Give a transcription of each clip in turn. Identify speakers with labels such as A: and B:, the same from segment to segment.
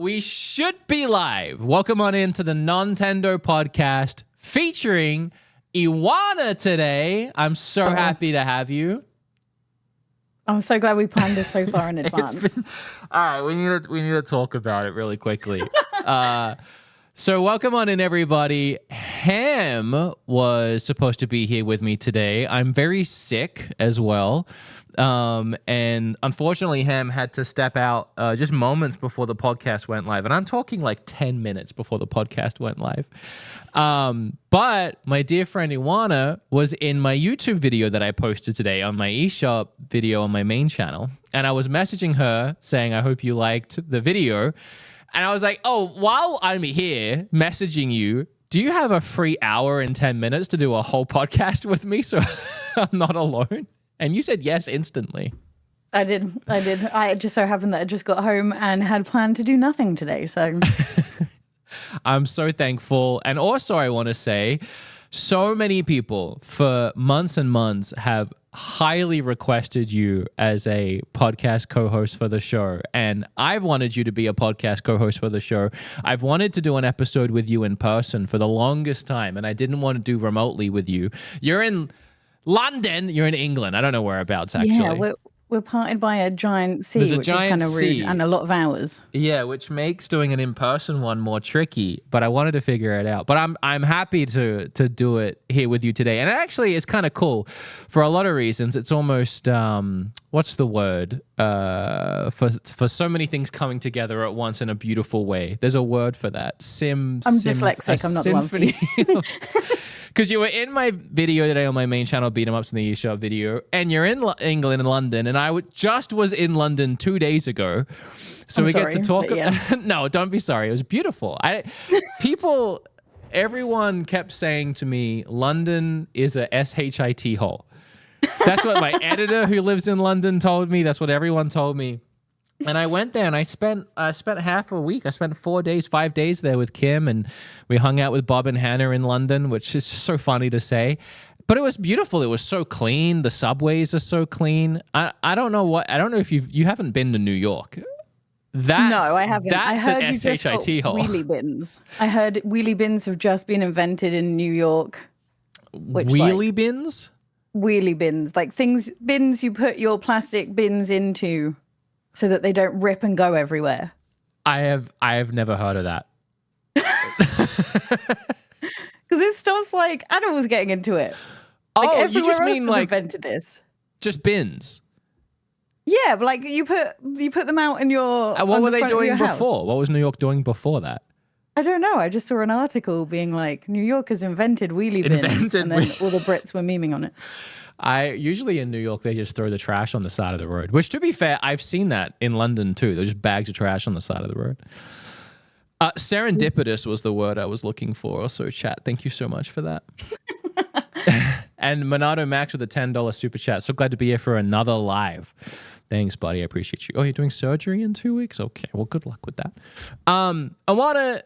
A: We should be live. Welcome on into the Nontendo Podcast featuring Eeowna today. I'm so happy to have you.
B: I'm so glad we planned this so far in advance.
A: All right, we need to talk about it really quickly. So welcome on in, everybody. Ham was supposed to be here with me today. I'm very sick as well. And unfortunately, Ham had to step out just moments before the podcast went live. And I'm talking like 10 minutes before the podcast went live. But my dear friend Eeowna was in my YouTube video that I posted today on my eShop video on my main channel. And I was messaging her saying, I hope you liked the video. And I was like, oh, while I'm here messaging you, do you have a free hour and 10 minutes to do a whole podcast with me so I'm not alone? And you said yes instantly.
B: I did. I just so happened that I just got home and had planned to do nothing today. So
A: I'm so thankful. And also I want to say, so many people for months and months have highly requested you as a podcast co-host for the show. And I've wanted you to be a podcast co-host for the show. I've wanted to do an episode with you in person for the longest time, and I didn't want to do remotely with you. You're in London. You're in England. I don't know whereabouts, actually.
B: Yeah, we're parted by a giant sea,
A: There's a
B: which
A: giant
B: is kind of
A: sea.
B: rude, and a lot of hours.
A: Yeah, which makes doing an in-person one more tricky, but I wanted to figure it out. But I'm happy to do it here with you today. And it actually is kind of cool for a lot of reasons. It's almost what's the word? For so many things coming together at once in a beautiful way. There's a word for that.
B: I'm dyslexic. I'm not the one for you.
A: Because you were in my video today on my main channel, beatemups in the eShop video, and you're in England and London, and I just was in London 2 days ago, so we get to talk.
B: Yeah.
A: No, don't be sorry. It was beautiful. Everyone kept saying to me, London is a shit hole. That's what my editor who lives in London told me. That's what everyone told me. And I went there and I spent half a week. I spent 5 days there with Kim, and we hung out with Bob and Hannah in London, which is so funny to say. But it was beautiful. It was so clean. The subways are so clean. I don't know if you haven't been to New York.
B: No, I haven't.
A: That's
B: I heard
A: an
B: you
A: shit hole.
B: Wheelie bins. I heard wheelie bins have just been invented in New York.
A: Wheelie bins?
B: Wheelie bins, like bins you put your plastic bins into, so that they don't rip and go everywhere.
A: I have never heard of that.
B: Because it stuff's like animals getting into it. Like
A: you just mean like
B: invented this?
A: Just bins?
B: Yeah, but like you put them out in your.
A: What were they doing before? What was New York doing before that?
B: I don't know. I just saw an article being like, New York has invented wheelie bins, and then all the Brits were memeing on it.
A: Usually in New York, they just throw the trash on the side of the road, which, to be fair, I've seen that in London too. There's just bags of trash on the side of the road. Serendipitous was the word I was looking for. Also, chat. Thank you so much for that. And Monado Max with a $10 super chat. So glad to be here for another live. Thanks, buddy. I appreciate you. Oh, you're doing surgery in 2 weeks? Okay. Well, good luck with that. I want to...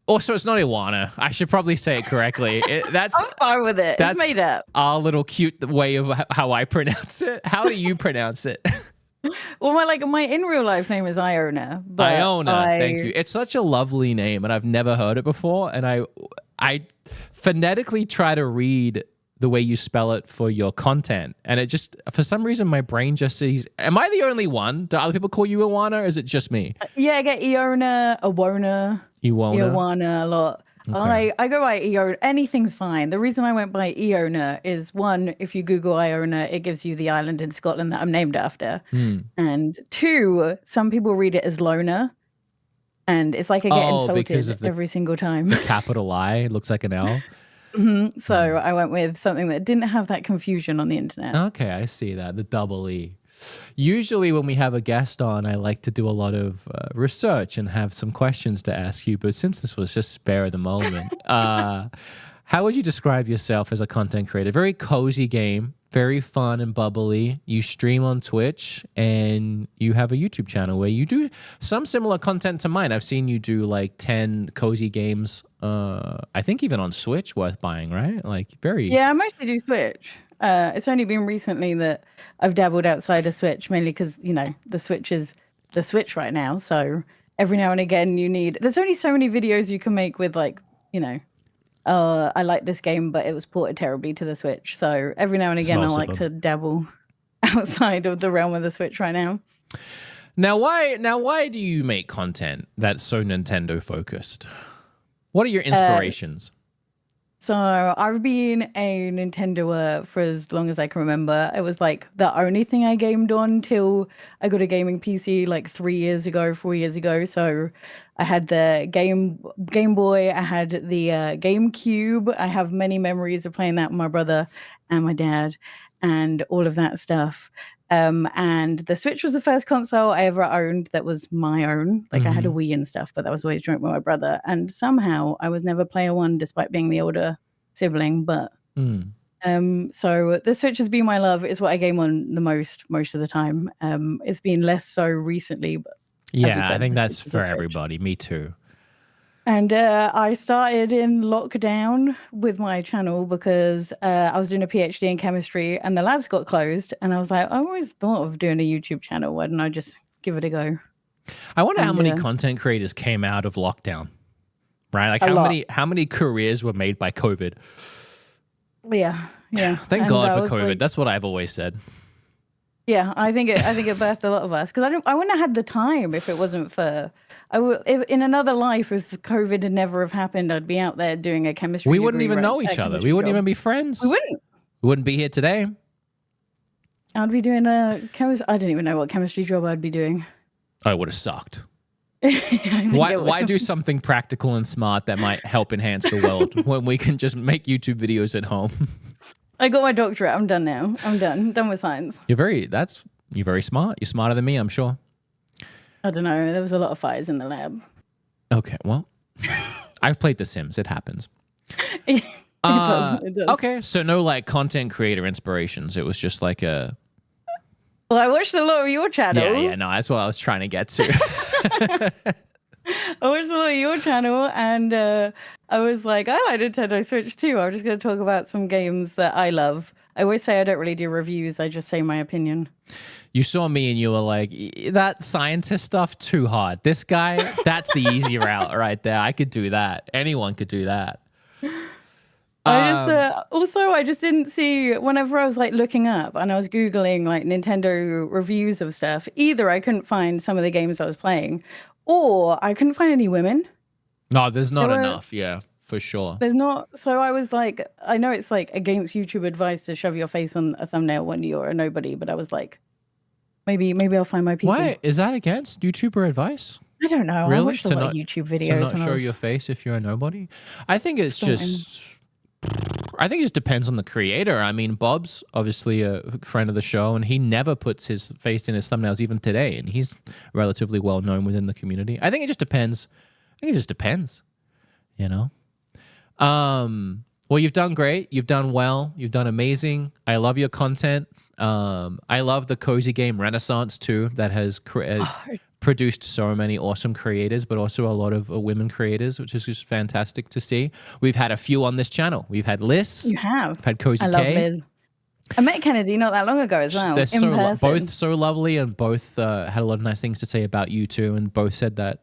A: Also, it's not Eeowna. I should probably say it correctly. I'm
B: fine with it. It's made up.
A: Our little cute way of how I pronounce it. How do you pronounce it?
B: Well, my in real life name is Eeowna.
A: Eeowna, thank you. It's such a lovely name, and I've never heard it before. And I phonetically try to read the way you spell it for your content, and it just, for some reason, my brain just sees. Am I the only one? Do other people call you Eeowna, or is it just me?
B: Yeah, I get Eeowna, Eeowna a lot. Okay. I go by Eeowna. Anything's fine. The reason I went by Eeowna is, one, if you Google Eeowna, it gives you the island in Scotland that I'm named after. And two, some people read it as Lona, and it's like I get insulted every single time.
A: The capital I, it looks like an L.
B: So I went with something that didn't have that confusion on the internet.
A: Okay, I see that. The double E. Usually when we have a guest on, I like to do a lot of research and have some questions to ask you. But since this was just spare of the moment, how would you describe yourself as a content creator? Very cozy game, very fun and bubbly. You stream on Twitch and you have a YouTube channel where you do some similar content to mine. I've seen you do like 10 cozy games. I think even on Switch, worth buying, right? Like very.
B: Yeah, I mostly do Switch. It's only been recently that I've dabbled outside of Switch, mainly because, the Switch is the Switch right now. So every now and again there's only so many videos you can make with like, I like this game, but it was ported terribly to the Switch. So every now and again, I like to dabble outside of the realm of the Switch right now.
A: Now, why do you make content that's so Nintendo focused? What are your inspirations?
B: So I've been a Nintendoer for as long as I can remember. It was like the only thing I gamed on till I got a gaming PC like 4 years ago. So I had the Game Boy, I had the GameCube. I have many memories of playing that with my brother and my dad and all of that stuff. And the Switch was the first console I ever owned that was my own. Like I had a Wii and stuff, but that was always joint with my brother. And somehow I was never player one despite being the older sibling. But so the Switch has been my love. It's what I game on the most of the time. It's been less so recently, but
A: yeah, I think that's for everybody. Me too.
B: And I started in lockdown with my channel because I was doing a PhD in chemistry and the labs got closed. And I was like, I always thought of doing a YouTube channel. Why didn't I just give it a go?
A: I wonder how many content creators came out of lockdown, right? Like how many careers were made by COVID?
B: Yeah.
A: Thank God for COVID. Like, that's what I've always said.
B: Yeah, I think it birthed a lot of us because I wouldn't have had the time if it wasn't for. In another life, if COVID had never have happened, I'd be out there doing a chemistry.
A: We wouldn't even know each other. We wouldn't even be friends.
B: We wouldn't.
A: We wouldn't be here today.
B: I'd be doing a chemistry. I didn't even know what chemistry job I'd be doing.
A: Oh, it would have sucked. Why do something practical and smart that might help enhance the world when we can just make YouTube videos at home?
B: I got my doctorate. I'm done now. I'm done with science.
A: You're very smart. You're smarter than me, I'm sure.
B: I don't know. There was a lot of fires in the lab.
A: Okay, well, I've played The Sims. It happens.
B: It does.
A: Okay, so no like content creator inspirations. It was just like a.
B: Well, I watched a lot of your channel.
A: Yeah, no, that's what I was trying to get to.
B: I watched a lot of your channel, and I was like, I like Nintendo Switch too. I'm just going to talk about some games that I love. I always say I don't really do reviews. I just say my opinion.
A: You saw me and you were like, that scientist stuff, too hard. This guy, that's the easy route right there. I could do that. Anyone could do that.
B: I just didn't see, whenever I was like looking up and I was Googling like Nintendo reviews of stuff, either I couldn't find some of the games I was playing or I couldn't find any women.
A: No, there's not enough. Yeah, for sure.
B: There's not. So I was like, I know it's like against YouTube advice to shove your face on a thumbnail when you're a nobody, but I was like, maybe I'll find my people.
A: Why? Is that against YouTuber advice?
B: I don't know.
A: Really?
B: I watched a lot of YouTube videos.
A: To not show your face if you're a nobody? I think it's just... I think it just depends on the creator. I mean, Bob's obviously a friend of the show, and he never puts his face in his thumbnails even today, and he's relatively well known within the community. I think it just depends. You know? Well, you've done great. You've done well. You've done amazing. I love your content. I love the cozy game Renaissance too, that has produced so many awesome creators, but also a lot of women creators, which is just fantastic to see. We've had a few on this channel. We've had Liz.
B: You have.
A: We've had Cozy
B: I love Liz. I met Kennedy not that long ago as well.
A: They're both so lovely, and both had a lot of nice things to say about you too, and both said that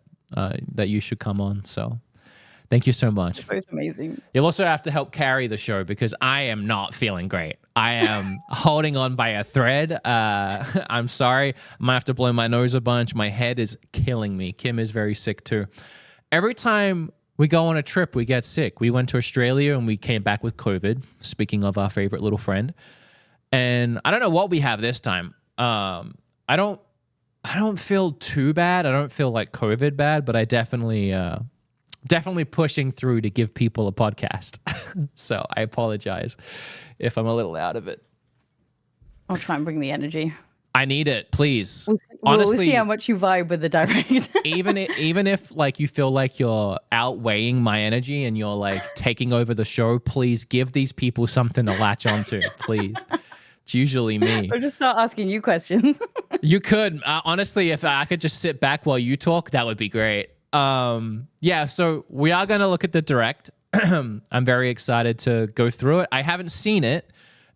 A: you should come on. So thank you so much.
B: It's amazing.
A: You'll also have to help carry the show because I am not feeling great. I am holding on by a thread. I'm sorry. I might have to blow my nose a bunch. My head is killing me. Kim is very sick too. Every time we go on a trip, we get sick. We went to Australia and we came back with COVID, speaking of our favorite little friend. And I don't know what we have this time. I don't feel too bad. I don't feel like COVID bad, but I definitely pushing through to give people a podcast. So I apologize if I'm a little out of it.
B: I'll try and bring the energy.
A: I need it, please.
B: Honestly, we'll see how much you vibe with the direct.
A: even if like you feel like you're outweighing my energy and you're like taking over the show, please give these people something to latch onto, please. It's usually me.
B: I'll just start asking you questions.
A: You could. Honestly, if I could just sit back while you talk, that would be great. Yeah, so we are going to look at the direct. I'm very excited to go through it. I haven't seen it.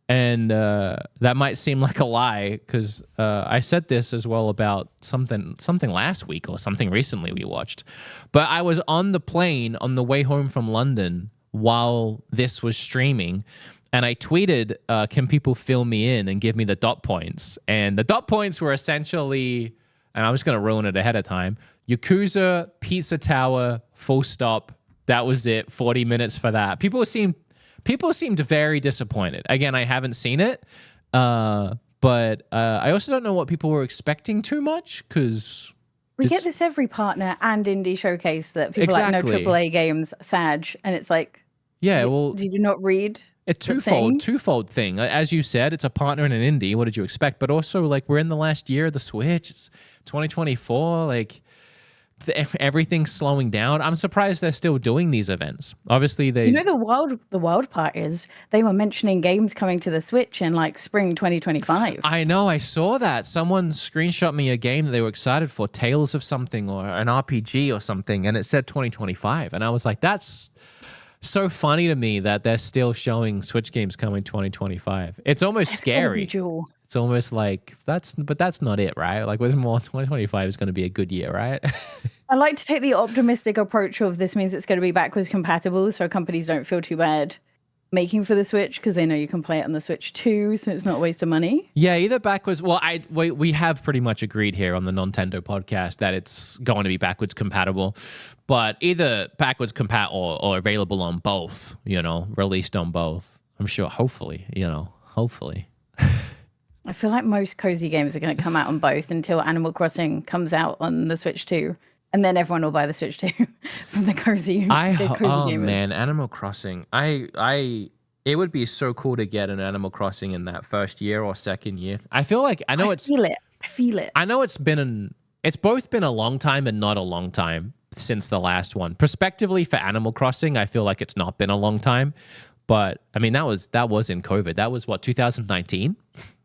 A: And that might seem like a lie because I said this as well about something last week or something recently we watched. But I was on the plane on the way home from London while this was streaming, and I tweeted, can people fill me in and give me the dot points? And the dot points were essentially, and I'm just going to ruin it ahead of time, Yakuza, Pizza Tower, full stop. That was it, 40 minutes for that. People seemed very disappointed. Again, I haven't seen it, but I also don't know what people were expecting too much because
B: we get this every partner and indie showcase that people like no AAA games, SAG, and it's like, did you not read? A twofold thing. As you said, it's a partner and an indie. What did you expect? But also, like, we're in the last year of the Switch. It's 2024. Like, everything's slowing down. I'm surprised they're still doing these events. Obviously, the wild part is they were mentioning games coming to the Switch in like spring 2025.
A: I know, I saw that. Someone screenshot me a game that they were excited for, Tales of something or an RPG or something, and it said 2025. And I was like, that's so funny to me that they're still showing Switch games coming 2025 It's almost scary. It's almost like that's not it, right? Like with more 2025 is going to be a good year, right?
B: I like to take the optimistic approach of this means it's going to be backwards compatible, so companies don't feel too bad making for the Switch because they know you can play it on the Switch too, so it's not a waste of money.
A: Yeah, either backwards. Well, we have pretty much agreed here on the Nontendo podcast that it's going to be backwards compatible, but either backwards compatible or available on both. Released on both. I'm sure. Hopefully.
B: I feel like most cozy games are going to come out on both until Animal Crossing comes out on the Switch too. And then everyone will buy the Switch too from the cozy gamers.
A: Man, Animal Crossing. It would be so cool to get an Animal Crossing in that first year or second year. I feel like I feel it. I know it's both been a long time and not a long time since the last one. Prospectively for Animal Crossing, I feel like it's not been a long time. But I mean, that was in COVID. That was what, 2019?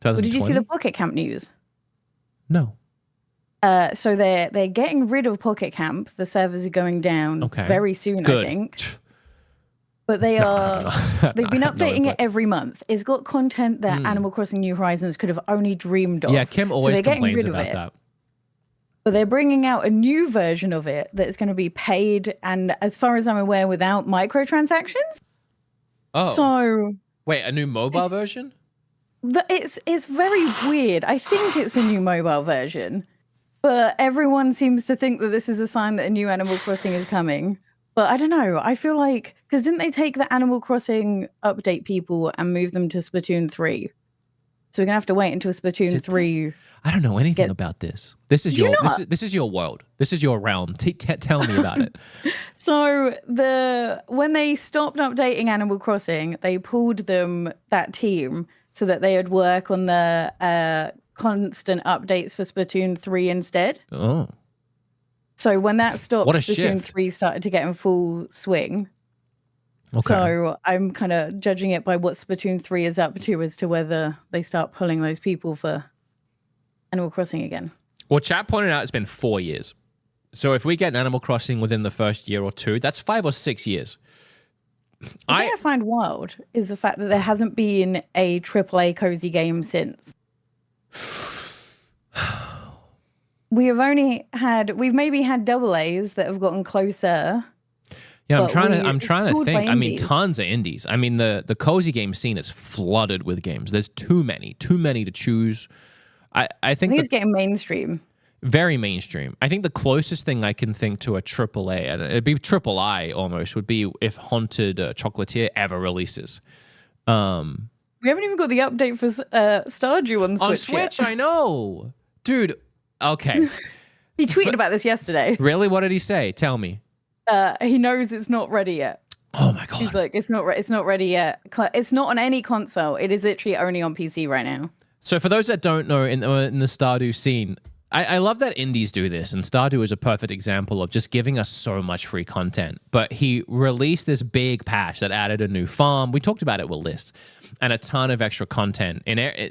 B: Well, did you see the Pocket Camp news?
A: No.
B: So they're getting rid of Pocket Camp. The servers are going down very soon,
A: Good.
B: I think. But they've been updating it every month. It's got content that Animal Crossing New Horizons could have only dreamed of.
A: Yeah, Kim always complains about that.
B: But they're bringing out a new version of it that's going to be paid and, as far as I'm aware, without microtransactions.
A: Oh.
B: So
A: wait, a new mobile version?
B: It's very weird. I think it's a new mobile version, but everyone seems to think that this is a sign that a new Animal Crossing is coming. But I don't know. I feel like, because didn't they take the Animal Crossing update people and move them to Splatoon 3? So we're gonna have to wait until Splatoon 3.
A: I don't know anything about this. This is your world. This is your realm. Tell me about it.
B: So when they stopped updating Animal Crossing, they pulled that team so that they would work on the constant updates for Splatoon 3 instead.
A: Oh.
B: So when that stopped,
A: Splatoon
B: shift. 3 started to get in full swing.
A: Okay.
B: So I'm kind of judging it by what Splatoon 3 is up to as to whether they start pulling those people for Animal Crossing again.
A: Well, chat pointed out it's been 4 years. So if we get an Animal Crossing within the first year or two, that's 5 or 6 years.
B: The thing I find wild is the fact that there hasn't been a AAA cozy game since. We've maybe had double A's that have gotten closer.
A: Yeah, I'm trying to think. I mean, tons of indies. I mean, the cozy game scene is flooded with games. There's too many to choose. I think
B: it's getting mainstream.
A: Very mainstream. I think the closest thing I can think to a AAA, and it'd be triple I almost, would be if Haunted Chocolatier ever releases.
B: We haven't even got the update for Stardew on Switch.
A: On Switch, yet. I know. Dude, okay.
B: He tweeted about this yesterday.
A: Really? What did he say? Tell me.
B: He knows it's not ready yet.
A: Oh my God.
B: He's like, it's not ready yet. It's not on any console. It is literally only on PC right now.
A: So for those that don't know, in the Stardew scene, I love that indies do this, and Stardew is a perfect example of just giving us so much free content. But he released this big patch that added a new farm. We talked about it with lists, and a ton of extra content.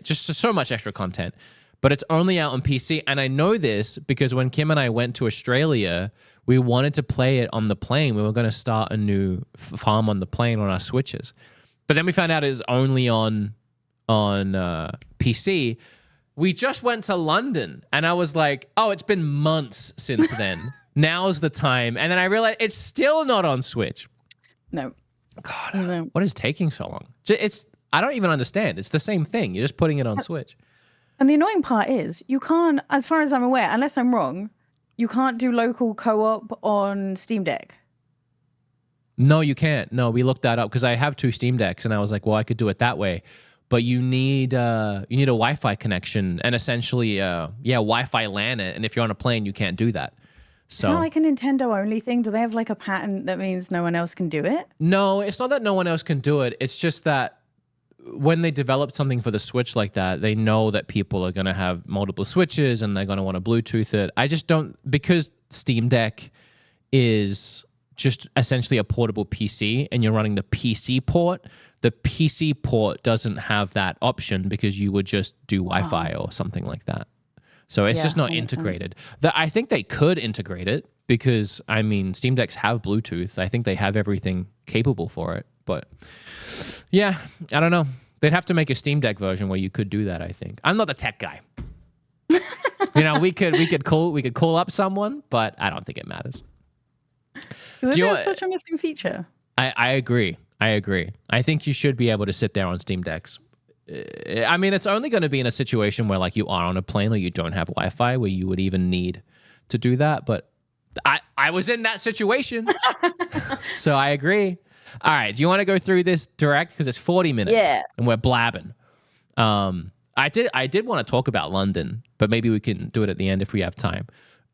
A: Just so much extra content. But it's only out on PC, and I know this because when Kim and I went to Australia, we wanted to play it on the plane. We were going to start a new farm on the plane on our Switches. But then we found out it's only on on PC. We just went to London, and I was like, oh, it's been months since then. Now's the time. And then I realized it's still not on Switch.
B: No.
A: God, no. What is taking so long? I don't even understand. It's the same thing. You're just putting it on Switch.
B: And the annoying part is you can't, as far as I'm aware, unless I'm wrong, you can't do local co-op on Steam Deck.
A: No, you can't. No, we looked that up because I have 2 Steam Decks, and I was like, well, I could do it that way. But you need a Wi-Fi connection and essentially, Wi-Fi LAN it. And if you're on a plane, you can't do that. So,
B: it's not like a Nintendo only thing. Do they have like a patent that means no one else can do it?
A: No, it's not that no one else can do it. It's just that when they develop something for the Switch like that, they know that people are going to have multiple Switches and they're going to want to Bluetooth it. I just don't, because Steam Deck is just essentially a portable PC and you're running the PC port. The PC port doesn't have that option because you would just do Wi-Fi or something like that. So it's just not integrated. I think they could integrate it because, I mean, Steam Decks have Bluetooth. I think they have everything capable for it. But yeah, I don't know. They'd have to make a Steam Deck version where you could do that, I think. I'm not the tech guy. We could call up someone, but I don't think it matters.
B: It's such a missing feature.
A: I agree. I think you should be able to sit there on Steam Decks. I mean, it's only going to be in a situation where like you are on a plane or you don't have Wi-Fi where you would even need to do that. But I was in that situation. So I agree. All right. Do you want to go through this direct? Because it's 40 minutes and we're blabbing. I did want to talk about London, but maybe we can do it at the end if we have time.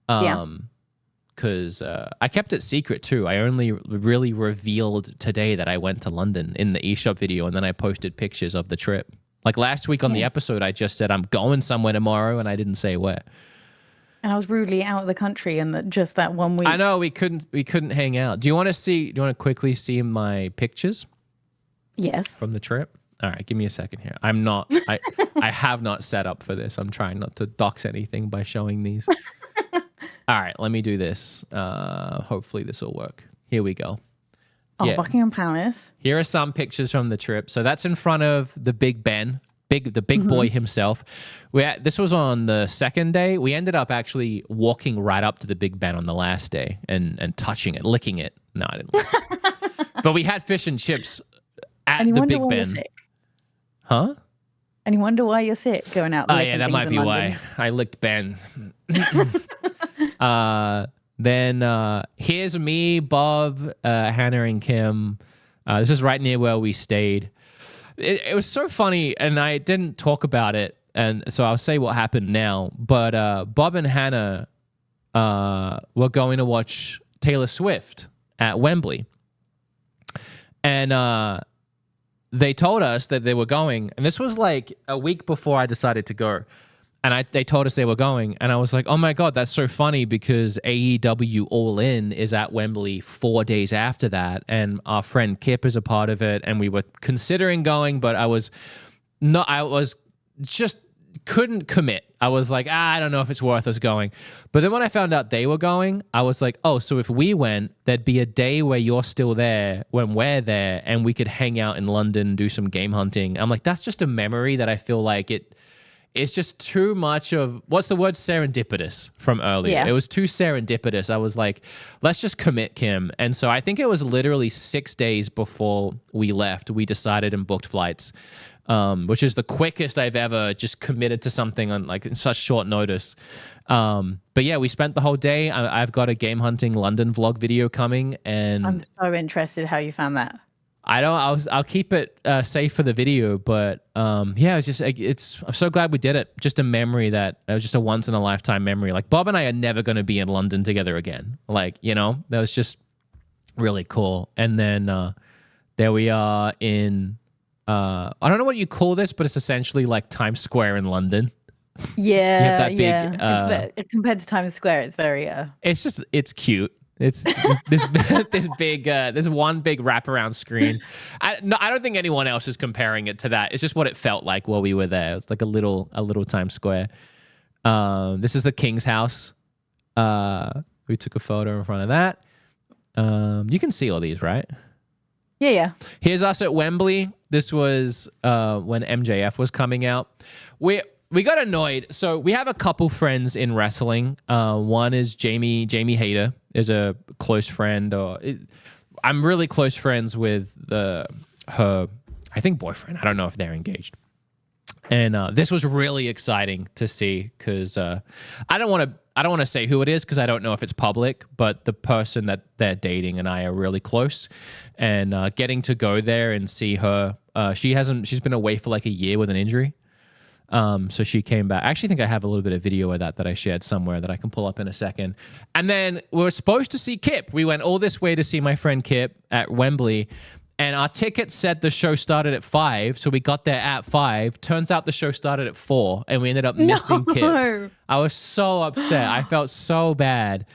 A: Because I kept it secret too. I only really revealed today that I went to London in the eShop video, and then I posted pictures of the trip. Like last week on the episode, I just said I'm going somewhere tomorrow, and I didn't say where.
B: And I was rudely out of the country in just that 1 week.
A: I know we couldn't hang out. Do you want to quickly see my pictures?
B: Yes.
A: From the trip? All right, give me a second here. I have not set up for this. I'm trying not to dox anything by showing these. All right, let me do this. Hopefully this will work. Here we go.
B: Oh, yeah. Buckingham Palace.
A: Here are some pictures from the trip. So that's in front of the Big Ben, the big boy himself. This was on the second day. We ended up actually walking right up to the Big Ben on the last day and touching it, licking it. No, I didn't. But we had fish and chips at the Big Ben. Huh?
B: And you wonder why you're sick going out.
A: Oh yeah, that might be why I licked Ben. Then here's me, Bob, Hannah, and Kim. This is right near where we stayed. It was so funny, and I didn't talk about it, and so I'll say what happened now. But Bob and Hannah were going to watch Taylor Swift at Wembley, and they told us that they were going, and this was like a week before I decided to go. And they told us they were going, and I was like, oh my God, that's so funny because AEW All In is at Wembley 4 days after that, and our friend Kip is a part of it, and we were considering going, but I just couldn't commit. I was like, I don't know if it's worth us going. But then when I found out they were going, I was like, oh, so if we went, there'd be a day where you're still there when we're there, and we could hang out in London, do some game hunting. I'm like, that's just a memory that I feel like it's just too much of, what's the word? Serendipitous from earlier. Yeah. It was too serendipitous. I was like, let's just commit, Kim. And so I think it was literally 6 days before we left, we decided and booked flights, which is the quickest I've ever just committed to something on like in such short notice. But yeah, we spent the whole day. I've got a game hunting London vlog video coming, and
B: I'm so interested how you found that.
A: I'll keep it safe for the video, but yeah, I'm so glad we did it. Just a memory that was just a once in a lifetime memory. Like Bob and I are never going to be in London together again. Like, that was just really cool. And then there we are in, I don't know what you call this, but it's essentially like Times Square in London.
B: Yeah, it's compared to Times Square, it's very
A: it's cute. It's this one big wraparound screen. I don't think anyone else is comparing it to that. It's just what it felt like while we were there. It's like a little Times Square. This is the King's house. We took a photo in front of that. You can see all these, right?
B: Yeah.
A: Here's us at Wembley. This was when MJF was coming out. We got annoyed. So we have a couple friends in wrestling. One is Jamie Hayter is a close friend. I'm really close friends with her, I think, boyfriend. I don't know if they're engaged. And this was really exciting to see because I don't want to say who it is because I don't know if it's public, but the person that they're dating and I are really close, and getting to go there and see her. She's been away for like a year with an injury. So she came back. I actually think I have a little bit of video of that I shared somewhere that I can pull up in a second. And then we were supposed to see Kip. We went all this way to see my friend Kip at Wembley. And our ticket said the show started at 5, so we got there at 5. Turns out the show started at 4, and we ended up missing Kip. I was so upset. I felt so bad.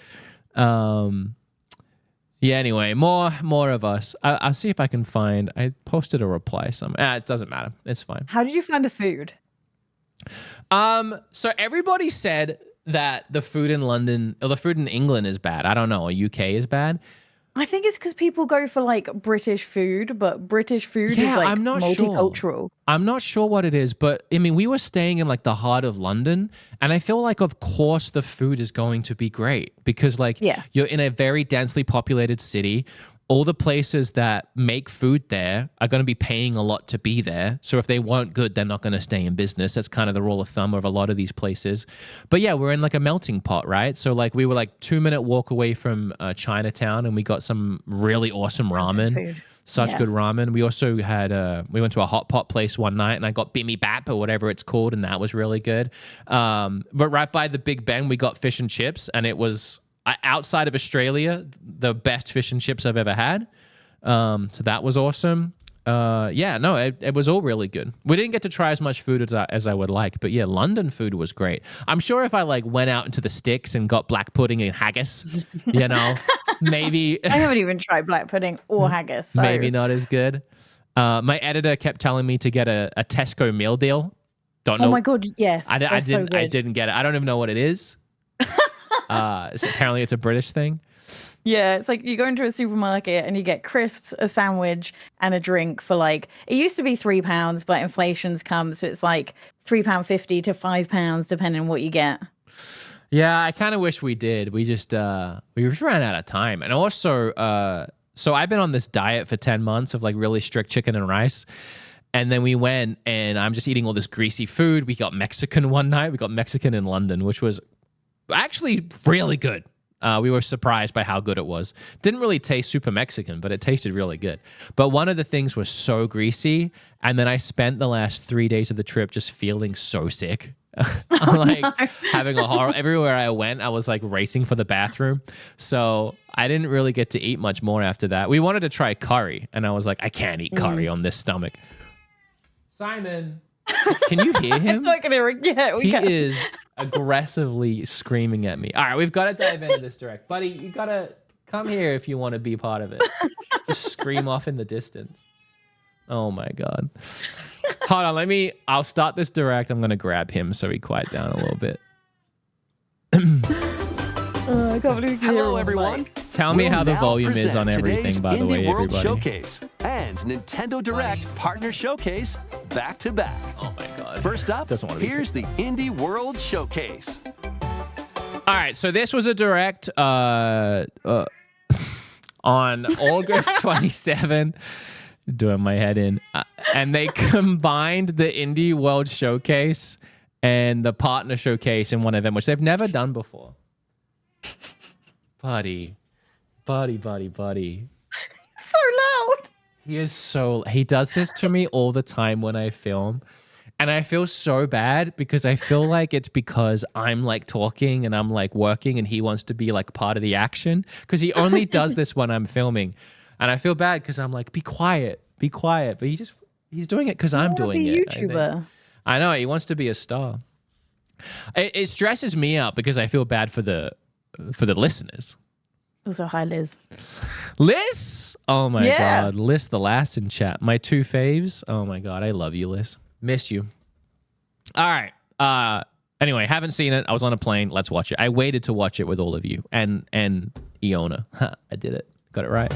A: Yeah. Anyway, more of us. I'll see if I can find. I posted a reply somewhere. It doesn't matter. It's fine.
B: How did you find the food?
A: So everybody said that the food in London or the food in England is bad. I don't know. UK is bad.
B: I think it's because people go for like British food, but British food is like
A: I'm not
B: multicultural.
A: Sure. I'm not sure what it is, but I mean, we were staying in like the heart of London, and I feel like, of course, the food is going to be great because like you're in a very densely populated city. All the places that make food there are going to be paying a lot to be there. So if they weren't good, they're not going to stay in business. That's kind of the rule of thumb of a lot of these places. But yeah, we're in like a melting pot, right? So like we were like 2-minute walk away from Chinatown, and we got some really awesome ramen. Such good ramen. We also had we went to a hot pot place one night, and I got bibimbap or whatever it's called, and that was really good. But right by the Big Ben, we got fish and chips, and it was, outside of Australia, the best fish and chips I've ever had. So that was awesome. It was all really good. We didn't get to try as much food as I would like, but yeah, London food was great. I'm sure if I like went out into the sticks and got black pudding and haggis, maybe.
B: I haven't even tried black pudding or haggis. So.
A: Maybe not as good. My editor kept telling me to get a Tesco meal deal. Don't know.
B: Oh my God, yes.
A: I didn't get it. I don't even know what it is. Apparently it's a British thing.
B: Yeah, it's like you go into a supermarket and you get crisps, a sandwich, and a drink for like, it used to be £3, but inflation's come, so it's like £3.50 to £5, depending on what you get.
A: Yeah, I kind of wish we did. We just ran out of time. And also, so I've been on this diet for 10 months of like really strict chicken and rice. And then we went, and I'm just eating all this greasy food. We got Mexican one night. We got Mexican in London, which was actually really good. We were surprised by how good it was. Didn't really taste super Mexican, but it tasted really good. But one of the things was so greasy, and then I spent the last 3 days of the trip just feeling so sick. I'm like having a horror. Everywhere I went, I was like racing for the bathroom. So I didn't really get to eat much more after that. We wanted to try curry, and I was like, I can't eat curry on this stomach. Simon, can you hear him? He is aggressively screaming at me. All right, we've got to dive into this direct. Buddy, you got to come here if you want to be part of it. Just scream off in the distance. Oh my God. Hold on, I'll start this direct. I'm going to grab him so he quiet down a little bit.
B: I can't believe
C: Hello, everyone.
A: Tell me how the volume is on everything, by the way,
C: World
A: everybody.
C: Showcase and Nintendo Direct Partner Showcase back to back.
A: Oh my God.
C: First up, here's the Indie World Showcase.
A: All right, so this was a direct on August 27. Doing my head in. And they combined the Indie World Showcase and the Partner Showcase in one event, which they've never done before. Buddy.
B: So loud.
A: He does this to me all the time when I film. And I feel so bad because I feel like it's because I'm like talking and I'm like working and he wants to be like part of the action because he only does this when I'm filming. And I feel bad because I'm like, be quiet. But he's doing it because I'm doing it.
B: YouTuber.
A: I know, he wants to be a star. It stresses me out because I feel bad for the listeners.
B: Also, hi, Liz.
A: Liz? Oh my God. Liz, the last in chat. My 2 faves. Oh my God. I love you, Liz. Miss you. All right. Anyway, haven't seen it. I was on a plane. Let's watch it. I waited to watch it with all of you. And Eeowna. I did it. Got it right.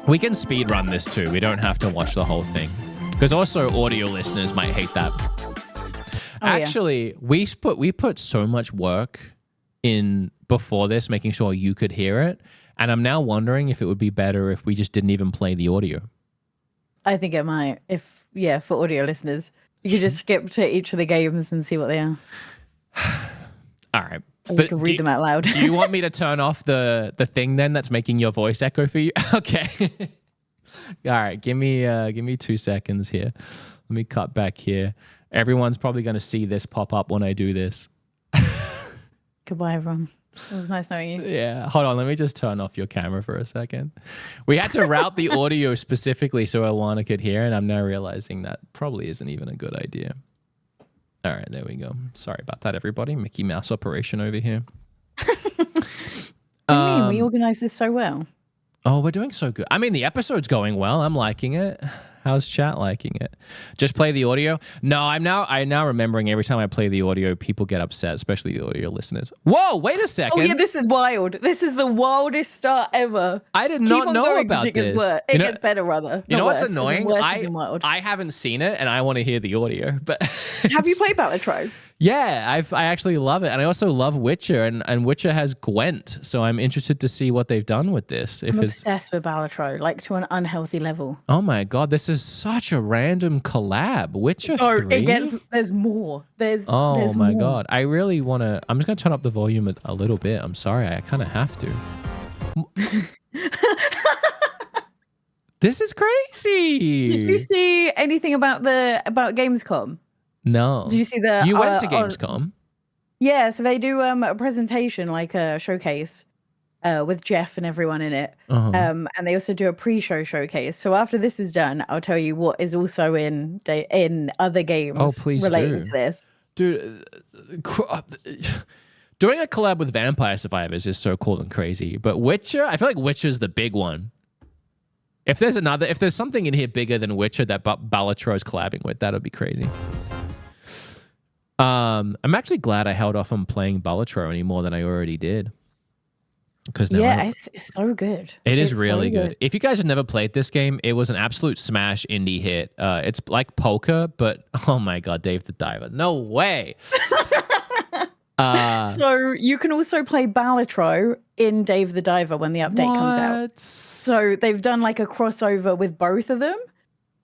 A: We can speed run this too. We don't have to watch the whole thing. Because also audio listeners might hate that. Actually, we put so much work in before this, making sure you could hear it. And I'm now wondering if it would be better if we just didn't even play the audio.
B: I think it might. For audio listeners. You could just skip to each of the games and see what they are.
A: All right.
B: You can read them out loud.
A: Do you want me to turn off the thing then that's making your voice echo for you? Okay. All right. Give me 2 seconds here. Let me cut back here. Everyone's probably going to see this pop up when I do this.
B: Goodbye, everyone. It was nice knowing you.
A: Yeah. Hold on. Let me just turn off your camera for a second. We had to route the audio specifically so Eeowna could hear, and I'm now realizing that probably isn't even a good idea. All right, there we go. Sorry about that, everybody. Mickey Mouse operation over here.
B: What do you mean? We organized this so well.
A: Oh, we're doing so good. I mean, the episode's going well. I'm liking it. How's chat liking it? Just play the audio? No, I'm now remembering every time I play the audio, people get upset, especially the audio listeners. Whoa, wait a second.
B: Oh, yeah, this is wild. This is the wildest start ever.
A: I did not know about this.
B: It gets better, rather.
A: You know what's annoying? I haven't seen it, and I want to hear the audio. But
B: have you played Balatro?
A: Yeah, I actually love it. And I also love Witcher, and Witcher has Gwent, so I'm interested to see what they've done with this.
B: I'm obsessed with Balatro, like to an unhealthy level.
A: Oh my God, this is such a random collab. Witcher 3?
B: There's more. There's
A: my
B: more.
A: God. I really want to, I'm just going to turn up the volume a little bit. I'm sorry, I kind of have to. This is crazy.
B: Did you see anything about Gamescom?
A: No.
B: Did you see the?
A: You went to Gamescom?
B: Yeah, so they do a presentation, like a showcase, with Jeff and everyone in it. And they also do a pre-show showcase. So after this is done, I'll tell you what is also in other games.
A: Oh, please
B: related to this.
A: Dude, doing a collab with Vampire Survivors is so cool and crazy. But Witcher, I feel like Witcher's the big one. If there's something in here bigger than Witcher that Balatro is collabing with, that would be crazy. I'm actually glad I held off on playing Balatro any more than I already did. Because
B: it's so good.
A: It's really so good. If you guys have never played this game, it was an absolute smash indie hit. It's like poker, but oh my God, Dave the Diver. No way.
B: So you can also play Balatro in Dave the Diver when the update comes out. So they've done like a crossover with both of them.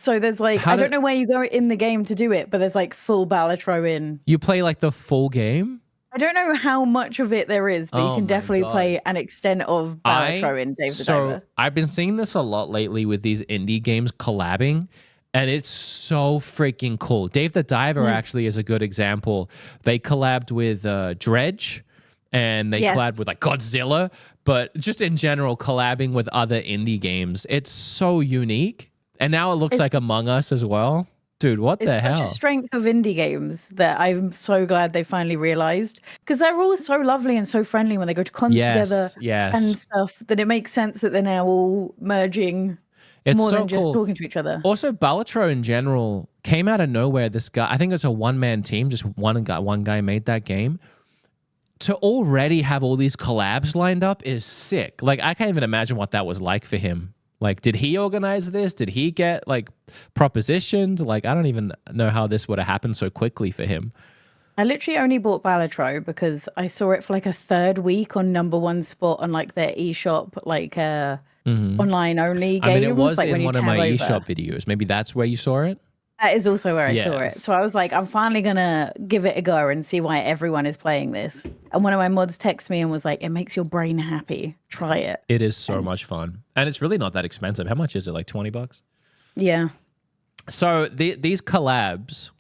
B: So there's like, I don't know where you go in the game to do it, but there's like full Balatro in.
A: You play like the full game?
B: I don't know how much of it there is, but you can definitely play an extent of Balatro in Dave the Diver.
A: I've been seeing this a lot lately with these indie games collabing, and it's so freaking cool. Dave the Diver actually is a good example. They collabed with Dredge, and they collabed with like Godzilla, but just in general, collabing with other indie games. It's so unique. And now it looks like Among Us as well. Dude, what the hell? It's
B: such a strength of indie games that I'm so glad they finally realized. Because they're all so lovely and so friendly when they go to cons together and stuff, that it makes sense that they're now all merging more than just talking to each other.
A: Also, Balatro in general came out of nowhere. This guy, I think it's a one-man team, just one guy made that game. To already have all these collabs lined up is sick. Like, I can't even imagine what that was like for him. Like, did he organize this? Did he get, like, propositioned? Like, I don't even know how this would have happened so quickly for him.
B: I literally only bought Balatro because I saw it for, like, a third week on #1 spot on, like, their eShop, like, online-only game.
A: I mean, it was
B: like
A: in one of my eShop videos. Maybe that's where you saw it?
B: That is also where I saw it. So I was like, I'm finally going to give it a go and see why everyone is playing this. And one of my mods texted me and was like, it makes your brain happy. Try it.
A: It is so much fun. And it's really not that expensive. How much is it? Like $20?
B: Yeah.
A: So these collabs,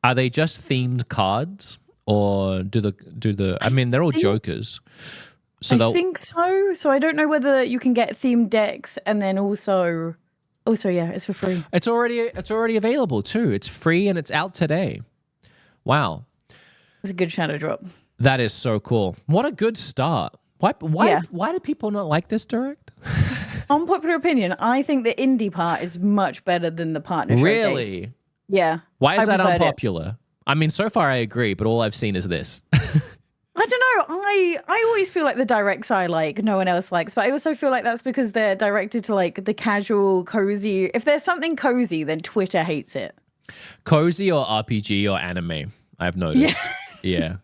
A: are they just themed cards? Or do the I mean, they're all Jokers. So I
B: think so. So I don't know whether you can get themed decks and then also... yeah, it's for free.
A: It's already available too. It's free and it's out today. Wow.
B: It's a good shadow drop.
A: That is so cool. What a good start. Why do people not like this direct?
B: Unpopular opinion, I think the indie part is much better than the partner showcase.
A: Really?
B: Yeah.
A: Why is that unpopular? I mean, so far I agree, but all I've seen is this.
B: I I don't know. I always feel like the directs I like, no one else likes, but I also feel like that's because they're directed to like the casual, cozy. If there's something cozy, then Twitter hates it.
A: Cozy or RPG or anime, I've noticed. Yeah.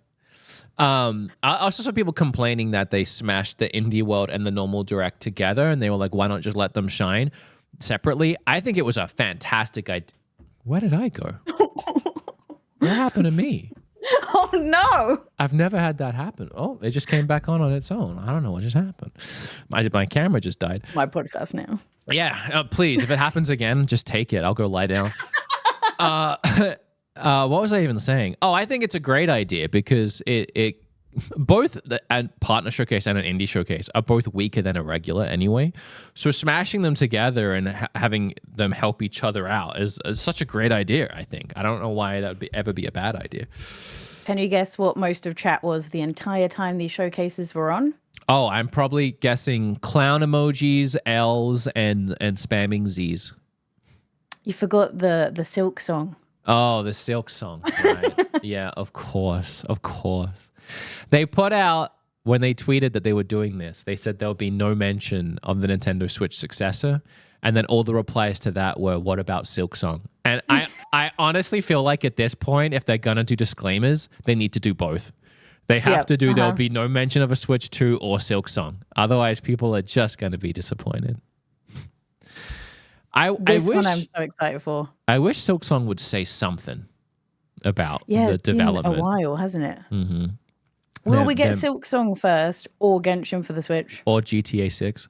A: I also saw people complaining that they smashed the indie world and the normal direct together, and they were like, why not just let them shine separately? I think it was a fantastic idea. Where did I go? What happened to me?
B: Oh, no.
A: I've never had that happen. Oh, it just came back on its own. I don't know what just happened. My camera just died.
B: My podcast now.
A: Yeah, please, if it happens again, just take it. I'll go lie down. What was I even saying? Oh, I think it's a great idea because it both a partner showcase and an indie showcase are both weaker than a regular anyway. So smashing them together and having them help each other out is such a great idea, I think. I don't know why that would ever be a bad idea.
B: Can you guess what most of chat was the entire time these showcases were on?
A: Oh, I'm probably guessing clown emojis, L's, and spamming Z's.
B: You forgot the Silk song.
A: Oh, the Silk song. Right. Yeah, of course. Of course. They put out, when they tweeted that they were doing this, they said there'll be no mention of the Nintendo Switch successor. And then all the replies to that were, what about Silk Song? And I honestly feel like at this point, if they're going to do disclaimers, they need to do both. They have to do, there'll be no mention of a Switch 2 or Silk Song. Otherwise, people are just going to be disappointed.
B: This one I'm so excited for.
A: I wish Silk Song would say something about the development.
B: It's been a while, hasn't it?
A: Mm-hmm.
B: Will we get Silk Song first or Genshin for the Switch?
A: Or GTA 6?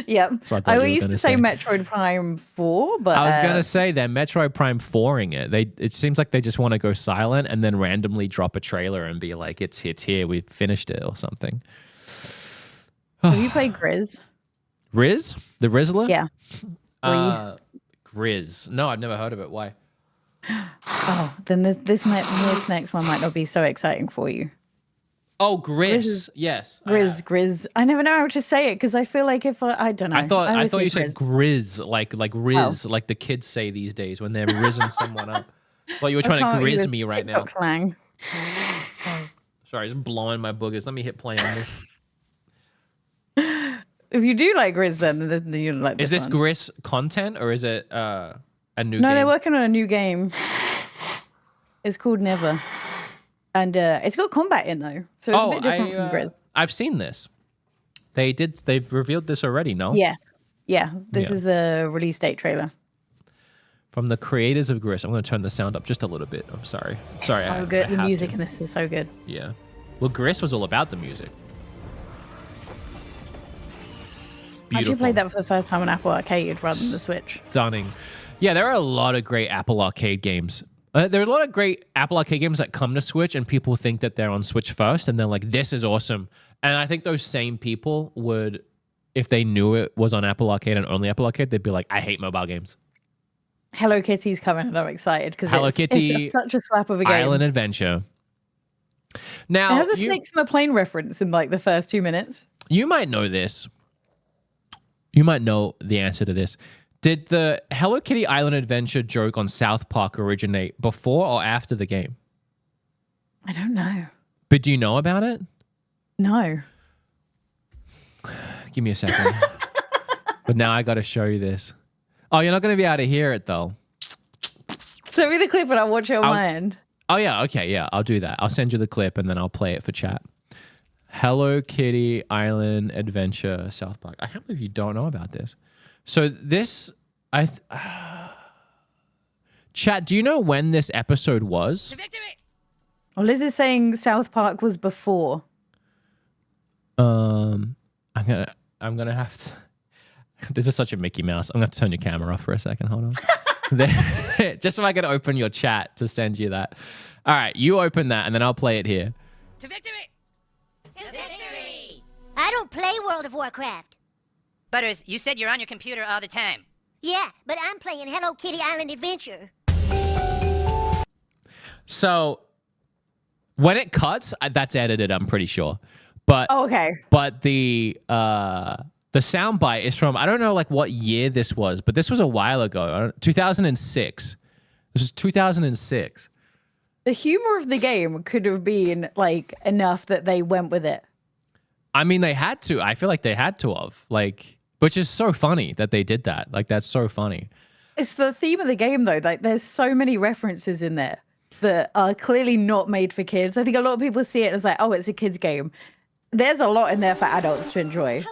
B: Yeah. I used to say Metroid Prime 4, but
A: I was going to say they're Metroid Prime 4ing it. It seems like they just want to go silent and then randomly drop a trailer and be like, it's here, we finished it or something.
B: Have you played Grizz?
A: Riz? The Rizzler?
B: Yeah.
A: Grizz. No, I've never heard of it. Why?
B: Oh, then this next one might not be so exciting for you.
A: Oh, Grizz. Yes.
B: Grizz. I never know how to say it because I feel like if I don't know.
A: I thought you said Grizz, like Riz, like the kids say these days when they're rizzing someone up. Well, you were trying to grizz me right now.
B: Slang.
A: Sorry, just blowing my boogers. Let me hit play on this.
B: If you do like Grizz, then you like this.
A: Is this
B: one.
A: Grizz content or is it a new game?
B: No, they're working on a new game. It's called Never. And it's got combat in though. So it's a bit different from Grizz.
A: I've seen this. They've revealed this already, no?
B: Yeah. Yeah. This is the release date trailer.
A: From the creators of Grizz. I'm going to turn the sound up just a little bit. I'm sorry. Sorry.
B: So good. The music in this is so good.
A: Yeah. Well, Grizz was all about the music. Beautiful.
B: I actually played that for the first time on Apple Arcade rather than the Switch.
A: Stunning. Yeah, there are a lot of great Apple Arcade games. There are a lot of great Apple Arcade games that come to Switch and people think that they're on Switch first and they're like, this is awesome. And I think those same people would, if they knew it was on Apple Arcade and only Apple Arcade, they'd be like, I hate mobile games.
B: Hello Kitty's coming and I'm excited because
A: Hello Kitty,
B: it's such a slap of a game.
A: Island Adventure. Now,
B: it has a Snakes on the Plane reference in like the first 2 minutes.
A: You might know this. You might know the answer to this. Did the Hello Kitty Island Adventure joke on South Park originate before or after the game?
B: I don't know.
A: But do you know about it?
B: No.
A: Give me a second. But now I got to show you this. Oh, you're not going to be able to hear it though.
B: Send me the clip and I'll watch it on my end.
A: Oh yeah, okay, yeah, I'll do that. I'll send you the clip and then I'll play it for chat. Hello Kitty Island Adventure South Park. I can't believe you don't know about this. So this, chat, do you know when this episode was?
B: Well, Liz is saying South Park was before.
A: I'm gonna have to. This is such a Mickey Mouse. I'm gonna have to turn your camera off for a second. Hold on. Just so I can open your chat to send you that. All right, you open that and then I'll play it here.
D: To victory! To victory! I don't play World of Warcraft.
E: Butters, you said you're on your computer all the time.
D: Yeah, but I'm playing Hello Kitty Island Adventure.
A: So when it cuts, that's edited, I'm pretty sure. But
B: okay.
A: But the soundbite is from, I don't know like what year this was, but this was a while ago, 2006. This was 2006.
B: The humor of the game could have been like enough that they went with it.
A: I mean, they had to. I feel like they had to have, like, which is so funny that they did that. Like, that's so funny.
B: It's the theme of the game, though. Like, there's so many references in there that are clearly not made for kids. I think a lot of people see it as like, oh, it's a kid's game. There's a lot in there for adults to enjoy.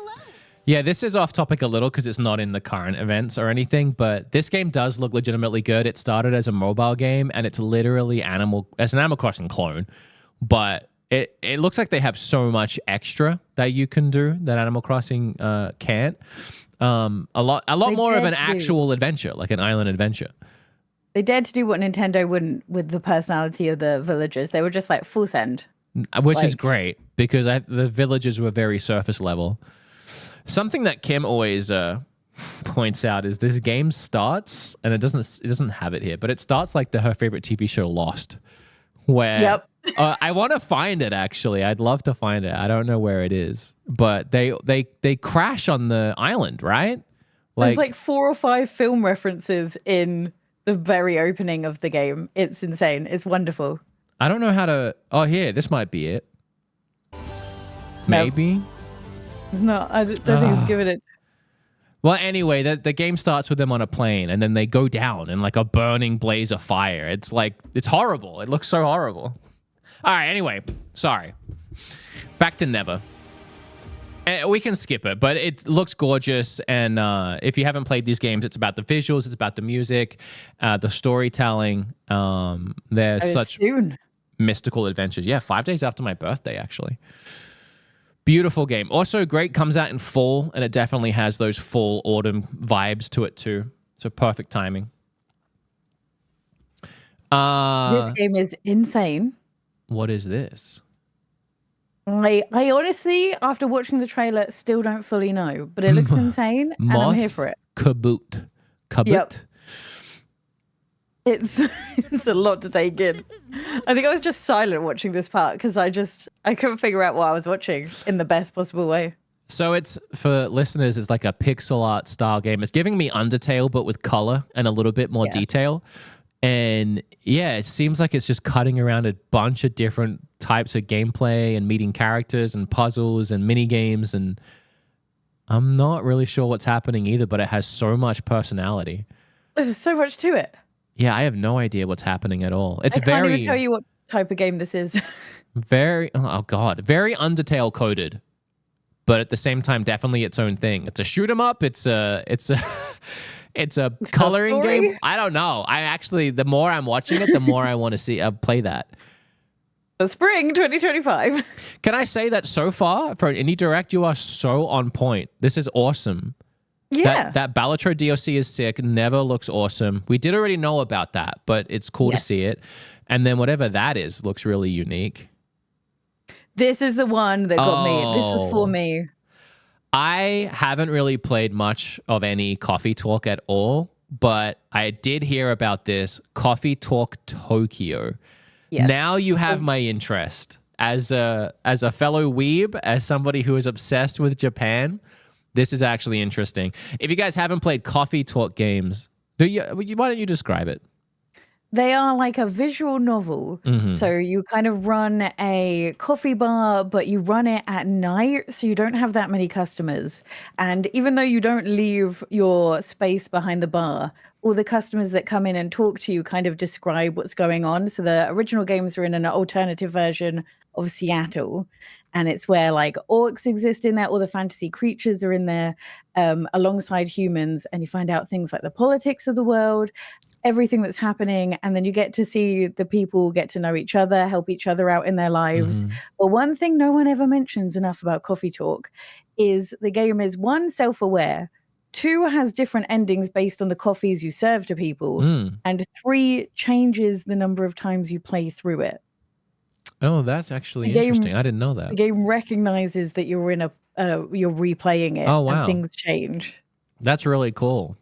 A: Yeah, this is off topic a little because it's not in the current events or anything, but this game does look legitimately good. It started as a mobile game, and it's literally it's an Animal Crossing clone, but it looks like they have so much extra that you can do that Animal Crossing can't. A lot more of an actual adventure, like an island adventure.
B: They dared to do what Nintendo wouldn't with the personality of the villagers. They were just like full send.
A: Which is great because the villagers were very surface level. Something that Kim always points out is this game starts, and it doesn't have it here, but it starts like her favorite TV show Lost, where I want to find it actually. I'd love to find it. I don't know where it is, but they crash on the island, right?
B: There's like 4 or 5 film references in the very opening of the game. It's insane. It's wonderful.
A: I don't know how to. Oh, here, this might be it. Maybe.
B: No, I don't think it's given it.
A: Well, anyway, the game starts with them on a plane, and then they go down in like a burning blaze of fire. It's like, it's horrible. It looks so horrible. All right, anyway, sorry. Back to Never. We can skip it, but it looks gorgeous. And if you haven't played these games, it's about the visuals, it's about the music, the storytelling. There's such mystical adventures. Yeah, 5 days after my birthday, actually. Beautiful game. Also great, comes out in fall, and it definitely has those fall autumn vibes to it too. So perfect timing.
B: This game is insane.
A: What is this?
B: I honestly, after watching the trailer, still don't fully know, but it looks insane, and I'm here for it.
A: Kaboot.
B: Yep. It's a lot to take in. I think I was just silent watching this part because I couldn't figure out what I was watching in the best possible way.
A: So it's, for listeners, it's like a pixel art style game. It's giving me Undertale, but with color and a little bit more detail. And yeah, it seems like it's just cutting around a bunch of different types of gameplay and meeting characters and puzzles and mini games. And I'm not really sure what's happening either, but it has so much personality.
B: There's so much to it.
A: Yeah, I have no idea what's happening at all. I
B: can't even tell you what type of game this is.
A: very Undertale coded, but at the same time, definitely its own thing. It's a shoot 'em up. It's a coloring game. I don't know. The more I'm watching it, the more I want to see play that.
B: The spring 2025.
A: Can I say that so far for an indie direct, you are so on point. This is awesome.
B: Yeah.
A: That Balatro DLC is sick. Never looks awesome. We did already know about that, but it's cool to see it. And then whatever that is looks really unique.
B: This is the one that got me. This was for me.
A: I haven't really played much of any Coffee Talk at all, but I did hear about this Coffee Talk Tokyo. Yes. Now you have my interest as a fellow weeb, as somebody who is obsessed with Japan. This is actually interesting. If you guys haven't played Coffee Talk games, why don't you describe it?
B: They are like a visual novel. Mm-hmm. So you kind of run a coffee bar, but you run it at night, so you don't have that many customers. And even though you don't leave your space behind the bar, all the customers that come in and talk to you kind of describe what's going on. So the original games were in an alternative version of Seattle. And it's where like orcs exist in there, all the fantasy creatures are in there alongside humans. And you find out things like the politics of the world, everything that's happening. And then you get to see the people get to know each other, help each other out in their lives. Mm-hmm. But one thing no one ever mentions enough about Coffee Talk is the game is 1, self-aware, 2, has different endings based on the coffees you serve to people, and 3, changes the number of times you play through it.
A: Oh, that's actually interesting. I didn't know that.
B: The game recognizes that you're in you're replaying it.
A: Oh, wow.
B: And things change.
A: That's really cool.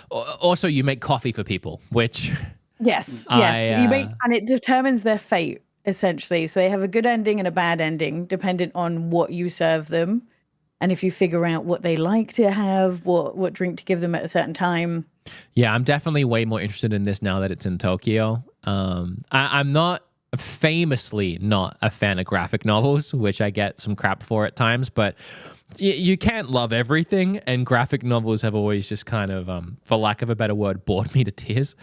A: Also, you make coffee for people, which
B: yes, you make, and it determines their fate essentially. So they have a good ending and a bad ending, dependent on what you serve them, and if you figure out what they like to have, what drink to give them at a certain time.
A: Yeah, I'm definitely way more interested in this now that it's in Tokyo. I'm not famously not a fan of graphic novels, which I get some crap for at times, but you can't love everything, and graphic novels have always just kind of, for lack of a better word, bored me to tears.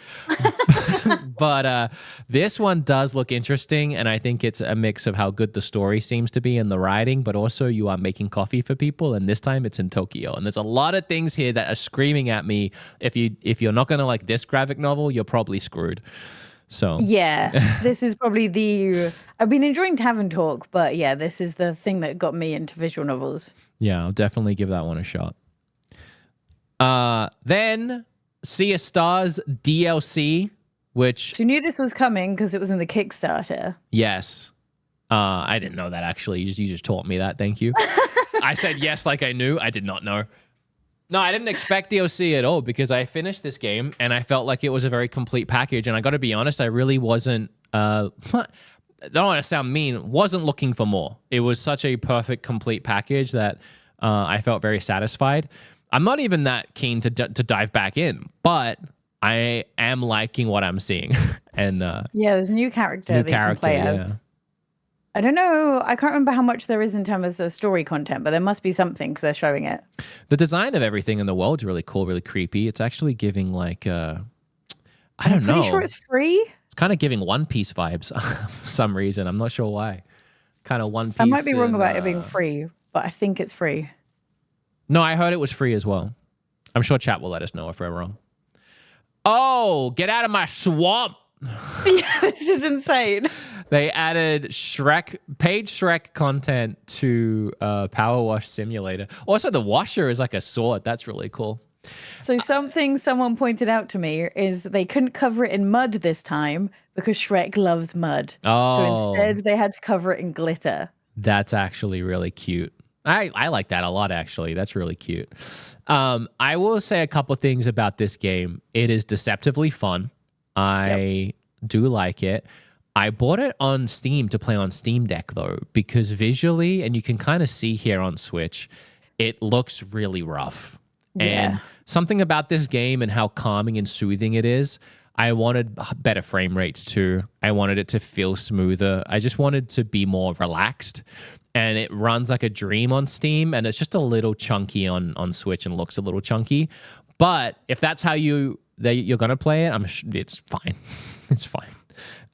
A: But this one does look interesting, and I think it's a mix of how good the story seems to be and the writing, but also you are making coffee for people, and this time it's in Tokyo. And there's a lot of things here that are screaming at me, if you're not going to like this graphic novel, you're probably screwed. So
B: yeah, this is probably I've been enjoying Tavern Talk, but yeah, this is the thing that got me into visual novels.
A: Yeah, I'll definitely give that one a shot. Then Sea of Stars DLC, which...
B: So you knew this was coming because it was in the Kickstarter.
A: Yes. I didn't know that, actually. You just taught me that. Thank you. I said yes like I knew. I did not know. No, I didn't expect DLC at all because I finished this game and I felt like it was a very complete package. And I got to be honest, I really wasn't... I don't want to sound mean, wasn't looking for more. It was such a perfect, complete package that I felt very satisfied. I'm not even that keen to dive back in, but I am liking what I'm seeing. And
B: yeah, there's a new character that you can play as. I don't know. I can't remember how much there is in terms of story content, but there must be something because they're showing it.
A: The design of everything in the world's really cool, really creepy. It's actually giving like, I don't know.
B: I'm pretty sure it's free.
A: It's kind of giving One Piece vibes for some reason. I'm not sure why. Kind of One Piece.
B: I might be wrong about it being free, but I think it's free.
A: No, I heard it was free as well. I'm sure chat will let us know if we're wrong. Oh, get out of my swamp.
B: Yeah, this is insane.
A: They added paid Shrek content to Power Wash Simulator. Also, the washer is like a sword. That's really cool.
B: So something someone pointed out to me is they couldn't cover it in mud this time because Shrek loves mud.
A: Oh.
B: So instead they had to cover it in glitter.
A: That's actually really cute. I like that a lot, actually. That's really cute. I will say a couple things about this game. It is deceptively fun. I do like it. I bought it on Steam to play on Steam Deck, though, because visually, and you can kind of see here on Switch, it looks really rough. Yeah. And something about this game and how calming and soothing it is, I wanted better frame rates too. I wanted it to feel smoother. I just wanted to be more relaxed. And it runs like a dream on Steam, and it's just a little chunky on Switch and looks a little chunky. But if that's how you're gonna play it, it's fine. It's fine.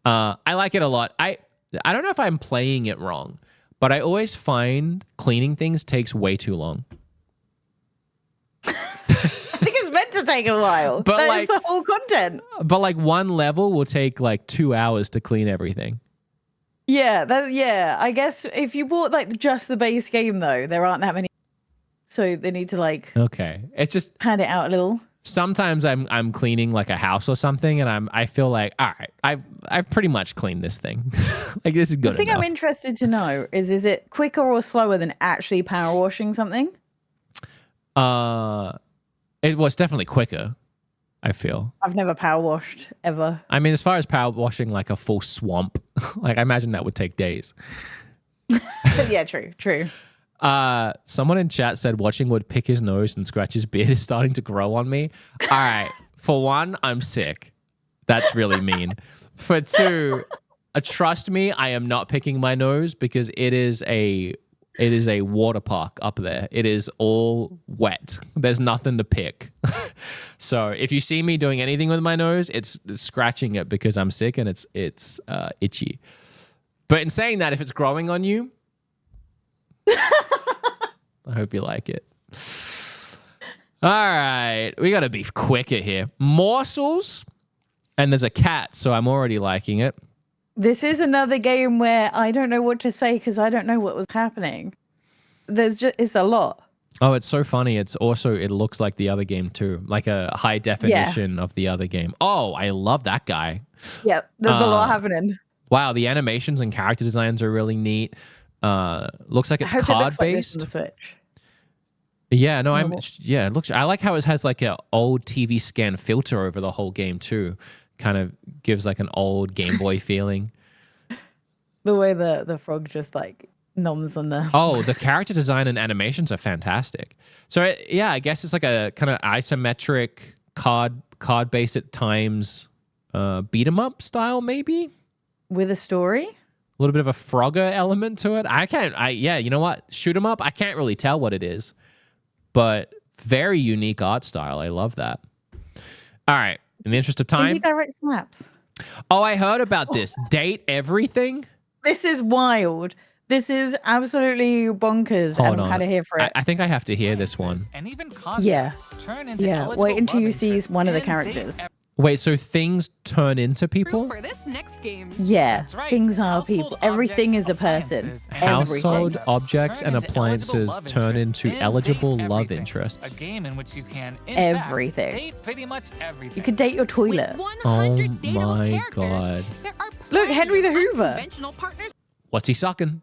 A: I like it a lot. I don't know if I'm playing it wrong, but I always find cleaning things takes way too long.
B: I think it's meant to take a while.
A: But
B: that's
A: like
B: the whole content.
A: But like one level will take like 2 hours to clean everything.
B: Yeah, I guess if you bought like just the base game though, there aren't that many, so they need to like
A: it's just
B: pad it out a little.
A: Sometimes I'm cleaning like a house or something, and I feel like, all right, I've pretty much cleaned this thing. Like this is good.
B: The thing
A: enough.
B: I'm interested to know is it quicker or slower than actually power washing something?
A: It was definitely quicker. I feel.
B: I've never power washed ever.
A: I mean, as far as power washing like a full swamp, like I imagine that would take days.
B: Yeah, true.
A: Someone in chat said watching Wood pick his nose and scratch his beard is starting to grow on me. All right. For one, I'm sick. That's really mean. For two, trust me, I am not picking my nose because it is a water park up there. It is all wet. There's nothing to pick. So if you see me doing anything with my nose, it's scratching it because I'm sick and it's itchy. But in saying that, if it's growing on you, I hope you like it. All right. We got to be quicker here. Morsels. And there's a cat, so I'm already liking it.
B: This is another game where I don't know what to say because I don't know what was happening. It's a lot.
A: Oh, it's so funny. It looks like the other game too. Like a high definition of the other game. Oh, I love that guy.
B: Yeah, there's a lot happening.
A: Wow, the animations and character designs are really neat. Looks like it's card based. Yeah, no, it looks. I like how it has like an old TV scan filter over the whole game too. Kind of gives like an old Game Boy feeling.
B: The way the frog just like noms on the.
A: Oh, the character design and animations are fantastic. So I guess it's like a kind of isometric card based at times beat 'em up style, maybe
B: with a story.
A: A little bit of a Frogger element to it. You know what? Shoot 'em up. I can't really tell what it is, but very unique art style. I love that. All right. In the interest of time.
B: Indie Direct Snaps.
A: Oh, I heard about this. Date everything.
B: This is wild. This is absolutely bonkers.
A: Hold
B: and I'm
A: on.
B: kind of here for it.
A: I think I have to hear this one.
F: And even
B: Yeah.
F: turn into
B: Wait until you see
F: interests
B: one of the
F: and
B: characters.
F: date
A: Wait, so things turn into people?
G: For this next game.
B: Yeah.
F: That's right.
B: Things are
F: Household
B: people. Everything is a
F: objects,
B: person.
F: appliances, and
B: Everything.
A: Household objects and
F: Turn into
A: appliances
F: eligible love
A: turn
F: interests
A: into
F: and
A: eligible
F: date
A: love
F: everything.
A: interests.
F: A game in which you can
B: Everything.
F: date pretty much everything.
B: You could date your toilet.
G: With 100 dateable
A: my
G: characters,
A: God.
G: there are
B: Look,
G: plenty
B: Henry the
G: of
B: Hoover.
G: unconventional partners.
A: What's he sucking?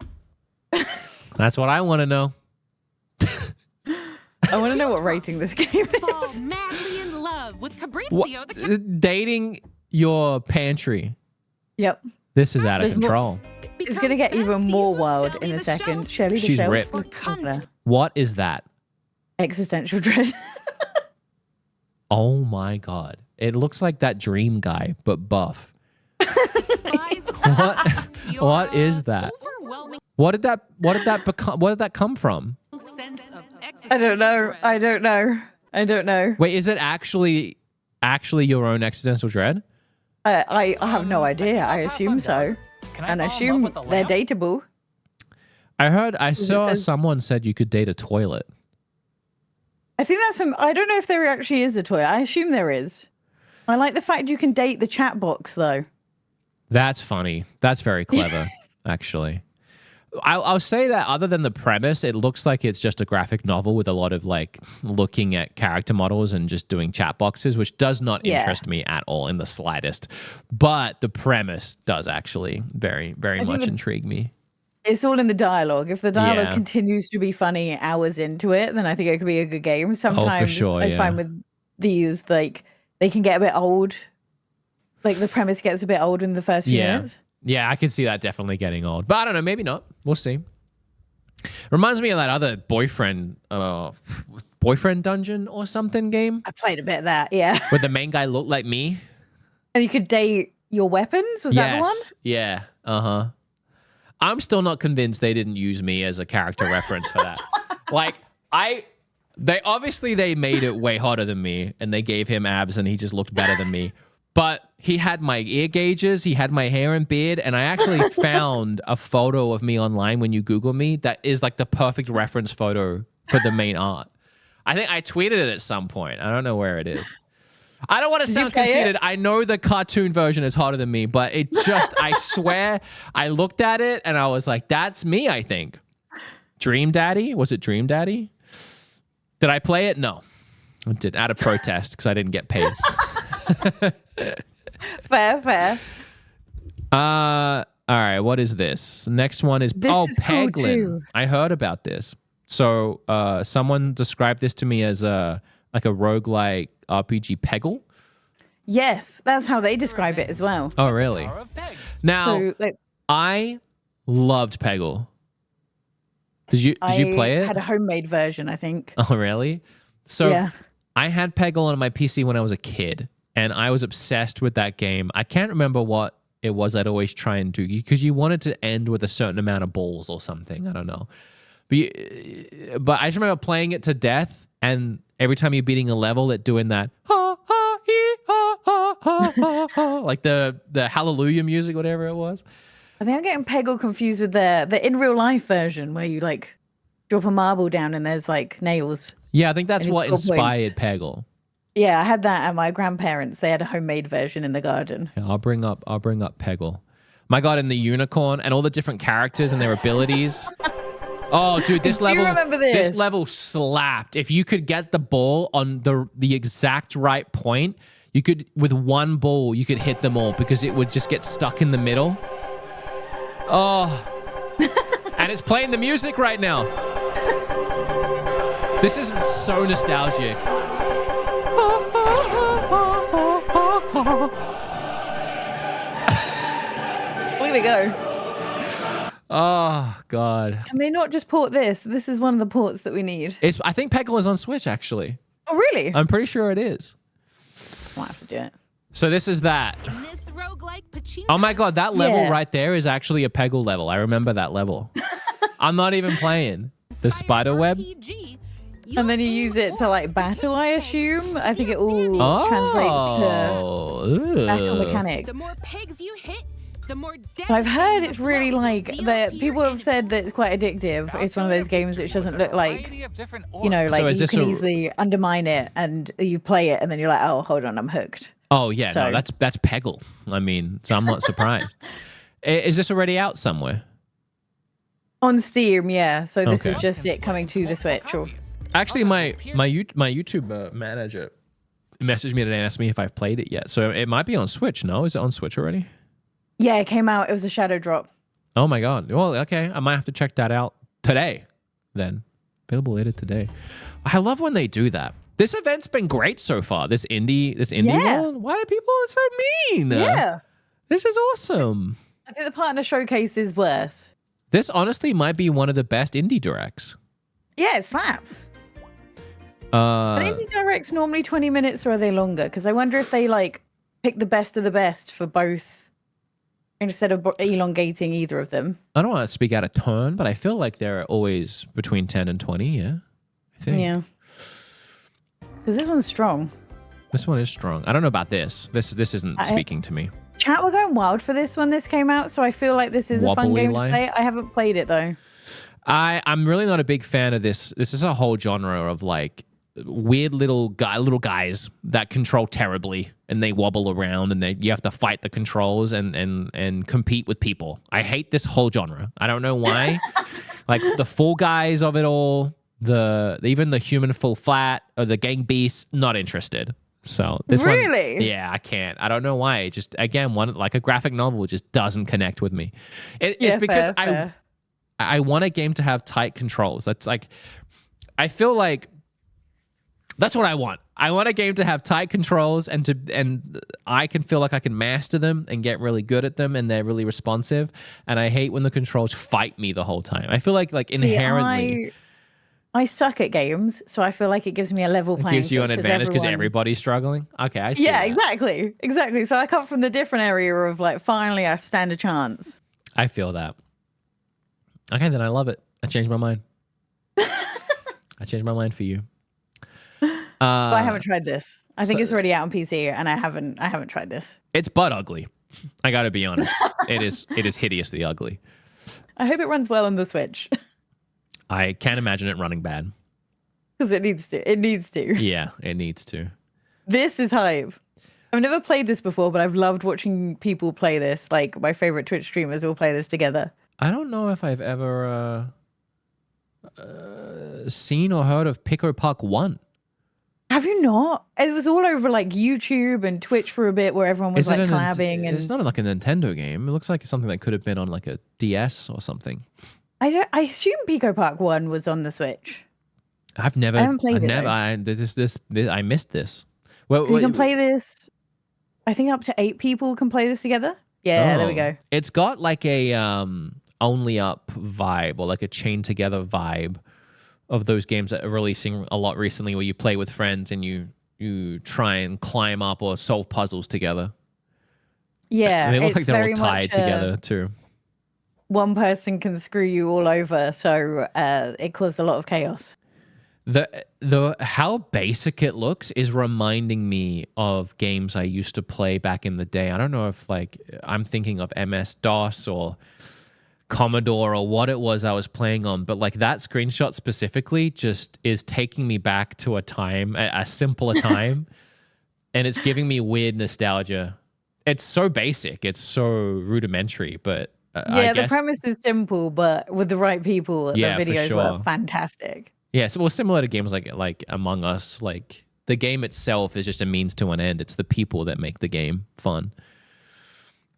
A: That's what I want to know.
B: I want to know what rating this game is.
G: Fall madly in love with Fabrizio
A: What?
G: the cat.
A: Dating your pantry.
B: Yep.
A: This is out of
B: There's more-
A: control.
B: It's going to get even
G: Become
B: more
G: besties with
B: wild
G: Shelley
B: in a
G: the
B: second.
G: Shelf.
B: Shelley the
A: She's
B: Shelf.
A: ripped.
G: Or cunt.
A: What is that?
B: Existential dread.
A: Oh my God. It looks like that dream guy, but buff.
G: Despise
A: What is that?
G: overwhelming
A: What did that become? What did that come from?
G: sense of
B: I don't know.
G: existential
B: I don't know. I don't know.
A: Wait, is it actually your own existential dread?
B: I have no idea. I assume so.
F: Can
B: And I
F: fall in love
B: assume
F: with a
B: they're
F: lamp?
B: dateable.
A: I saw
B: says-
A: someone said you could date a toilet.
B: I think that's some. I don't know if there actually is a toilet. I assume there is. I like the fact you can date the chat box though.
A: That's funny. That's very clever, actually. I'll say that other than the premise, it looks like it's just a graphic novel with a lot of like looking at character models and just doing chat boxes, which does not
B: Yeah.
A: interest me at all in the slightest. But the premise does actually very, very
B: think
A: much
B: the-
A: intrigue me.
B: It's all in the dialogue. If the dialogue
A: Yeah.
B: continues to be funny hours into it, then I think it could be a good game. Sometimes
A: sure,
B: I
A: yeah.
B: find with these, like, they can get a bit old. Like the premise gets a bit old in the first few minutes.
A: Yeah, I can see that definitely getting old. But I don't know, maybe not. We'll see. Reminds me of that other boyfriend dungeon or something game
B: I played a bit of that, yeah.
A: where the main guy looked like me.
B: And you could date your weapons. Was that the one?
A: Yeah. Uh-huh. I'm still not convinced they didn't use me as a character reference for that. Like, they made it way hotter than me and they gave him abs and he just looked better than me. But he had my ear gauges, he had my hair and beard, and I actually found a photo of me online when you Google me that is like the perfect reference photo for the main art. I think I tweeted it at some point. I don't know where it is. I don't want to sound
B: play it?
A: conceited. I know the cartoon version is hotter than me, but it just, I swear, I looked at it and I was like, that's me, I think. Dream Daddy? Was it Dream Daddy? Did I play it? No. I did, out of protest because I didn't get paid.
B: Fair.
A: All right, what is this? Next one is,
B: This is cool
A: Peglin.
B: too.
A: I heard about this. So someone described this to me as a roguelike RPG Peggle.
B: Yes, that's how they describe it as well.
A: Oh, really?
F: Power of pegs.
A: Now,
B: So, like,
A: I loved Peggle. Did you play
B: I
A: it?
B: had a homemade version, I think.
A: Oh, really? So
B: Yeah.
A: I had Peggle on my PC when I was a kid, and I was obsessed with that game. I can't remember what it was I'd always try and do because you wanted to end with a certain amount of balls or something. I don't know. But I just remember playing it to death, and every time you're beating a level, it doing that ha ha hee ha ha ha ha ha, like the hallelujah music, whatever it was.
B: I think I'm getting Peggle confused with the in real life version where you like drop a marble down and there's like nails.
A: Yeah, I think that's
B: And it's
A: what
B: got
A: inspired Peggle.
B: Yeah, I had that at my grandparents. They had a homemade version in the garden.
A: Yeah, I'll bring up Peggle. My God, and the unicorn and all the different characters and their abilities. Oh, dude, this
B: I do
A: level,
B: remember this.
A: level slapped. If you could get the ball on the exact right point, you could, with one ball, you could hit them all because it would just get stuck in the middle. Oh, and it's playing the music right now. This is so nostalgic.
B: Look at it go.
A: Oh, God.
B: Can they not just port this? This is one of the ports that we need.
A: I think Peggle is on Switch, actually.
B: Oh, really?
A: I'm pretty sure it is.
B: Might have to do it.
A: So this is that.
G: In this roguelike Pachinko.
A: Oh my god, that level
B: Yeah.
A: right there is actually a Peggle level. I remember that level. I'm not even playing. The spider web.
G: RPG,
B: And then you use it to like battle, I assume. I think it all translates to
A: Oh.
B: battle
A: Ugh.
B: mechanics.
G: The more pegs you hit, the more damage.
B: I've heard
G: you
B: it's really
G: blow.
B: like
G: Deal
B: that.
G: to
B: People
G: your
B: have said that it's quite addictive. It's one of those games which doesn't look like, you know, like
A: is
B: you
A: this
B: can
A: a-
B: easily undermine it, and you play it, and then you're like, oh, hold on, I'm hooked.
A: Oh yeah,
B: So-
A: no, that's Peggle. I mean, so I'm not surprised. Is this already out somewhere?
B: On Steam, yeah. So this is
A: Okay.
B: just it coming to the Switch. Or...
A: Actually, my YouTube manager messaged me today and asked me if I've played it yet. So it might be on Switch. No, is it on Switch already?
B: Yeah, it came out. It was a shadow drop.
A: Oh my god. Well, okay, I might have to check that out today. Then available later today. I love when they do that. This event's been great so far. This indie
B: Yeah.
A: world. Why are people so mean?
B: Yeah.
A: This is awesome.
B: I think the partner showcase is worse.
A: This honestly might be one of the best indie directs.
B: Yeah, it slaps. But indie directs normally 20 minutes, or are they longer? Because I wonder if they like pick the best of the best for both instead of elongating either of them.
A: I don't want to speak out of turn, but I feel like they're always between 10 and 20, yeah? I think.
B: Yeah. Because this one's strong.
A: This one is strong. I don't know about this. This isn't speaking to me.
B: Chat were going wild for this when this came out, so I feel like this is a fun
A: Wobbly
B: game
A: line.
B: to play. I haven't played it though.
A: I'm really not a big fan of this. This is a whole genre of like weird little guys that control terribly, and they wobble around, and you have to fight the controls and compete with people. I hate this whole genre. I don't know why. Like the Fall Guys of it all, even the Human Full Flat or the Gang Beasts, not interested. So this one,
B: Really?
A: yeah, I can't. I don't know why. It just again, one like a graphic novel just doesn't connect with me. It's because
B: fair.
A: I want a game to have tight controls. That's like, I feel like that's what I want. I want a game to have tight controls and I can feel like I can master them and get really good at them, and they're really responsive. And I hate when the controls fight me the whole time. I feel like inherently.
B: I suck at games, so I feel like it gives me a level
A: It
B: playing
A: gives you an
B: field
A: advantage because
B: everyone-
A: everybody's struggling. Okay, I see.
B: Yeah,
A: that.
B: exactly. So I come from the different area of like, finally I stand a chance.
A: I feel that. Okay, then I love it. I changed my mind. I changed my mind for you.
B: But I haven't tried this. I think it's already out on PC, and I haven't tried this.
A: It's butt ugly. I got to be honest. It is hideously ugly.
B: I hope it runs well on the Switch
A: I can't imagine it running bad.
B: because it needs to. It needs to.
A: Yeah, it needs to.
B: This is hype. I've never played this before, but I've loved watching people play this. Like my favorite Twitch streamers all play this together.
A: I don't know if I've ever seen or heard of Pico Puck 1.
B: Have you not? It was all over like YouTube and Twitch for a bit, where everyone was like collabing. And
A: It's not like a Nintendo game. It looks like something that could have been on like a DS or something.
B: I assume Pico Park 1 was on the Switch.
A: I've never.
B: I haven't played it,
A: I missed this. Well,
B: You can play this. I think up to 8 people can play this together. Yeah, there we go.
A: It's got like a only up vibe, or like a chain together vibe of those games that are releasing a lot recently, where you play with friends and you try and climb up or solve puzzles together.
B: Yeah,
A: And they look
B: it's
A: like they're
B: very
A: all tied
B: much,
A: together too.
B: One person can screw you all over, so it caused a lot of chaos.
A: The how basic it looks is reminding me of games I used to play back in the day. I don't know if like I'm thinking of MS-DOS or Commodore or what it was I was playing on, but like that screenshot specifically just is taking me back to a simpler time, and it's giving me weird nostalgia. It's so basic, it's so rudimentary, but I guess,
B: the premise is simple, but with the right people, the
A: Yeah, for
B: videos
A: sure.
B: were fantastic.
A: yeah, so similar to games like Among Us, like the game itself is just a means to an end. It's the people that make the game fun.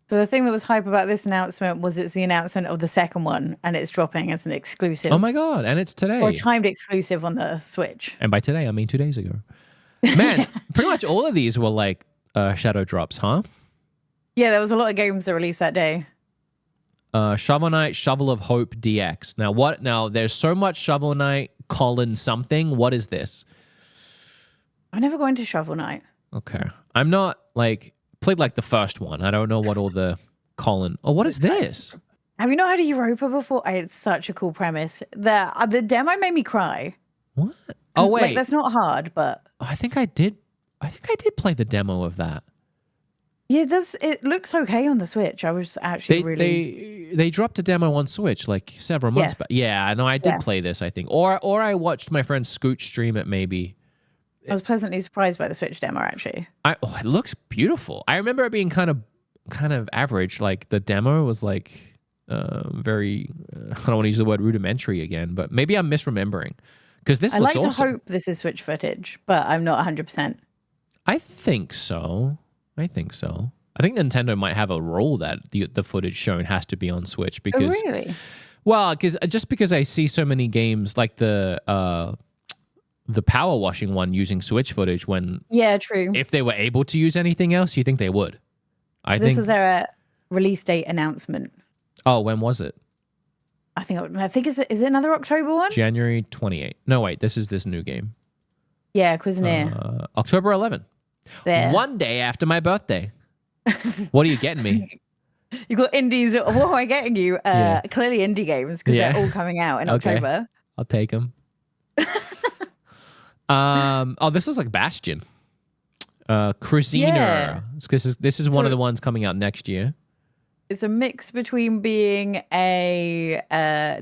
B: So the thing that was hype about this announcement was it's the announcement of the second one, and it's dropping as an exclusive.
A: Oh my god, and it's today.
B: Or timed exclusive on the Switch.
A: And by today, I mean 2 days ago. Man, pretty much all of these were like shadow drops, huh?
B: Yeah, there was a lot of games that released that day.
A: Shovel Knight, Shovel of Hope DX. Now, there's so much Shovel Knight, Colin something. What is this?
B: I've never gone to Shovel Knight.
A: Okay. I'm not like played like the first one. I don't know what all the Colin. Oh, what is this?
B: Have you not heard of Europa before? It's such a cool premise. The demo made me cry.
A: What? Oh wait,
B: like, that's not hard, but
A: I think I did play the demo of that.
B: Yeah, it looks okay on the Switch. I was actually
A: they dropped a demo on Switch like several months back. Yeah, I know. I did play this, I think, or I watched my friend Scooch stream it. Maybe
B: I was pleasantly surprised by the Switch demo. Actually,
A: it looks beautiful. I remember it being kind of average. Like the demo was like very. I don't want to use the word rudimentary again, but maybe I'm misremembering because this. I looks
B: like to
A: awesome.
B: hope this is Switch footage, but I'm not 100%.
A: I think so. I think Nintendo might have a rule that the footage shown has to be on Switch because.
B: Oh, really?
A: Well, because I see so many games like the power washing one using Switch footage when. Yeah, true. If they were able to use anything else, you think they would?
B: This was their release date announcement.
A: Oh, when was it?
B: I think is it another October one?
A: January 28th. No, wait, this is this new game.
B: Yeah, Cuisinaire.
A: October 11th. There. One day after my birthday. What are you getting me?
B: You got indies. What am I getting you? Clearly indie games because they're all coming out in October.
A: I'll take them. This is like Bastion. Cruisiner. This is one of the ones coming out next year.
B: It's a mix between being a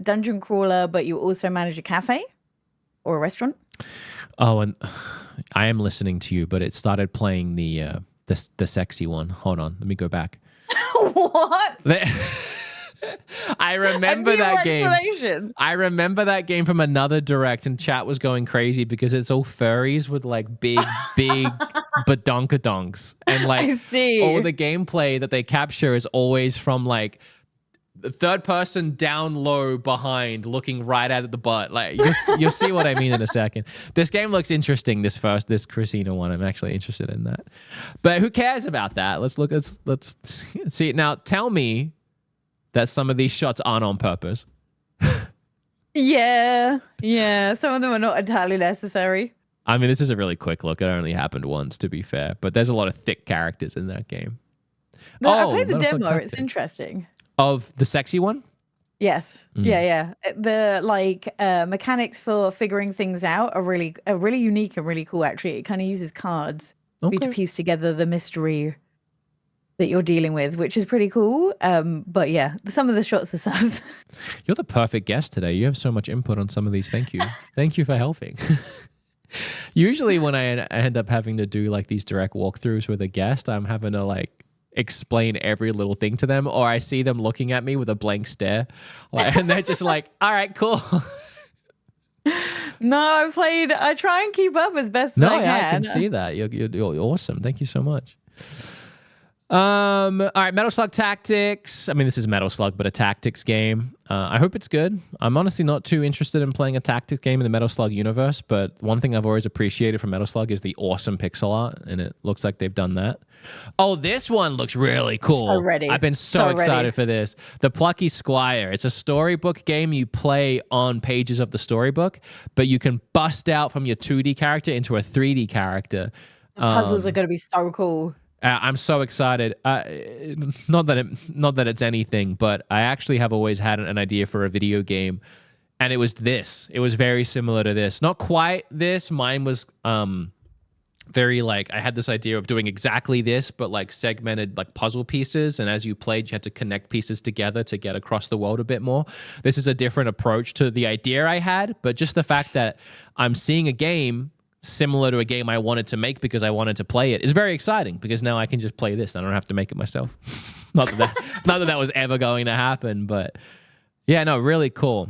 B: dungeon crawler, but you also manage a cafe or a restaurant.
A: Oh, and I am listening to you, but it started playing the sexy one. Hold on, let me go back.
B: What?
A: I remember that game. I remember that game from another direct, and chat was going crazy because it's all furries with like big badonkadonks, and like all the gameplay that they capture is always from like the third person down low behind, looking right at the butt. Like you'll see what I mean in a second. This game looks interesting. This Cruisina one, I'm actually interested in that. But who cares about that? Let's see it now. Tell me that some of these shots aren't on purpose.
B: Yeah. Some of them are not entirely necessary.
A: I mean, this is a really quick look. It only happened once, to be fair. But there's a lot of thick characters in that game.
B: No, I played the demo. It's interesting.
A: Of the sexy one?
B: Yes. Yeah. The mechanics for figuring things out are really unique and really cool, actually. It kind of uses cards for you to piece together the mystery that you're dealing with, which is pretty cool. But yeah, some of the shots are sus.
A: You're the perfect guest today. You have so much input on some of these. Thank you. Thank you for helping. Usually when I end up having to do like these direct walkthroughs with a guest, I'm having to like explain every little thing to them, or I see them looking at me with a blank stare. And they're just like, all right, cool.
B: No, I try and keep up as best as I can.
A: I can see that. You're awesome. Thank you so much. All right, Metal Slug Tactics. I mean, this is Metal Slug, but a tactics game. I hope it's good. I'm honestly not too interested in playing a tactics game in the Metal Slug universe, but one thing I've always appreciated from Metal Slug is the awesome pixel art, and it looks like they've done that. Oh, this one looks really cool. I've been so excited for this. The Plucky Squire. It's a storybook game you play on pages of the storybook, but you can bust out from your 2D character into a 3D character.
B: The puzzles are going to be so cool.
A: I'm so excited. Not that it's anything, but I actually have always had an idea for a video game, and it was this. It was very similar to this. Not quite this. Mine was very like, I had this idea of doing exactly this, but like segmented like puzzle pieces, and as you played, you had to connect pieces together to get across the world a bit more. This is a different approach to the idea I had, but just the fact that I'm seeing a game similar to a game I wanted to make because I wanted to play it is very exciting, because now I can just play this. I don't have to make it myself. not that was ever going to happen, but yeah, no, really cool.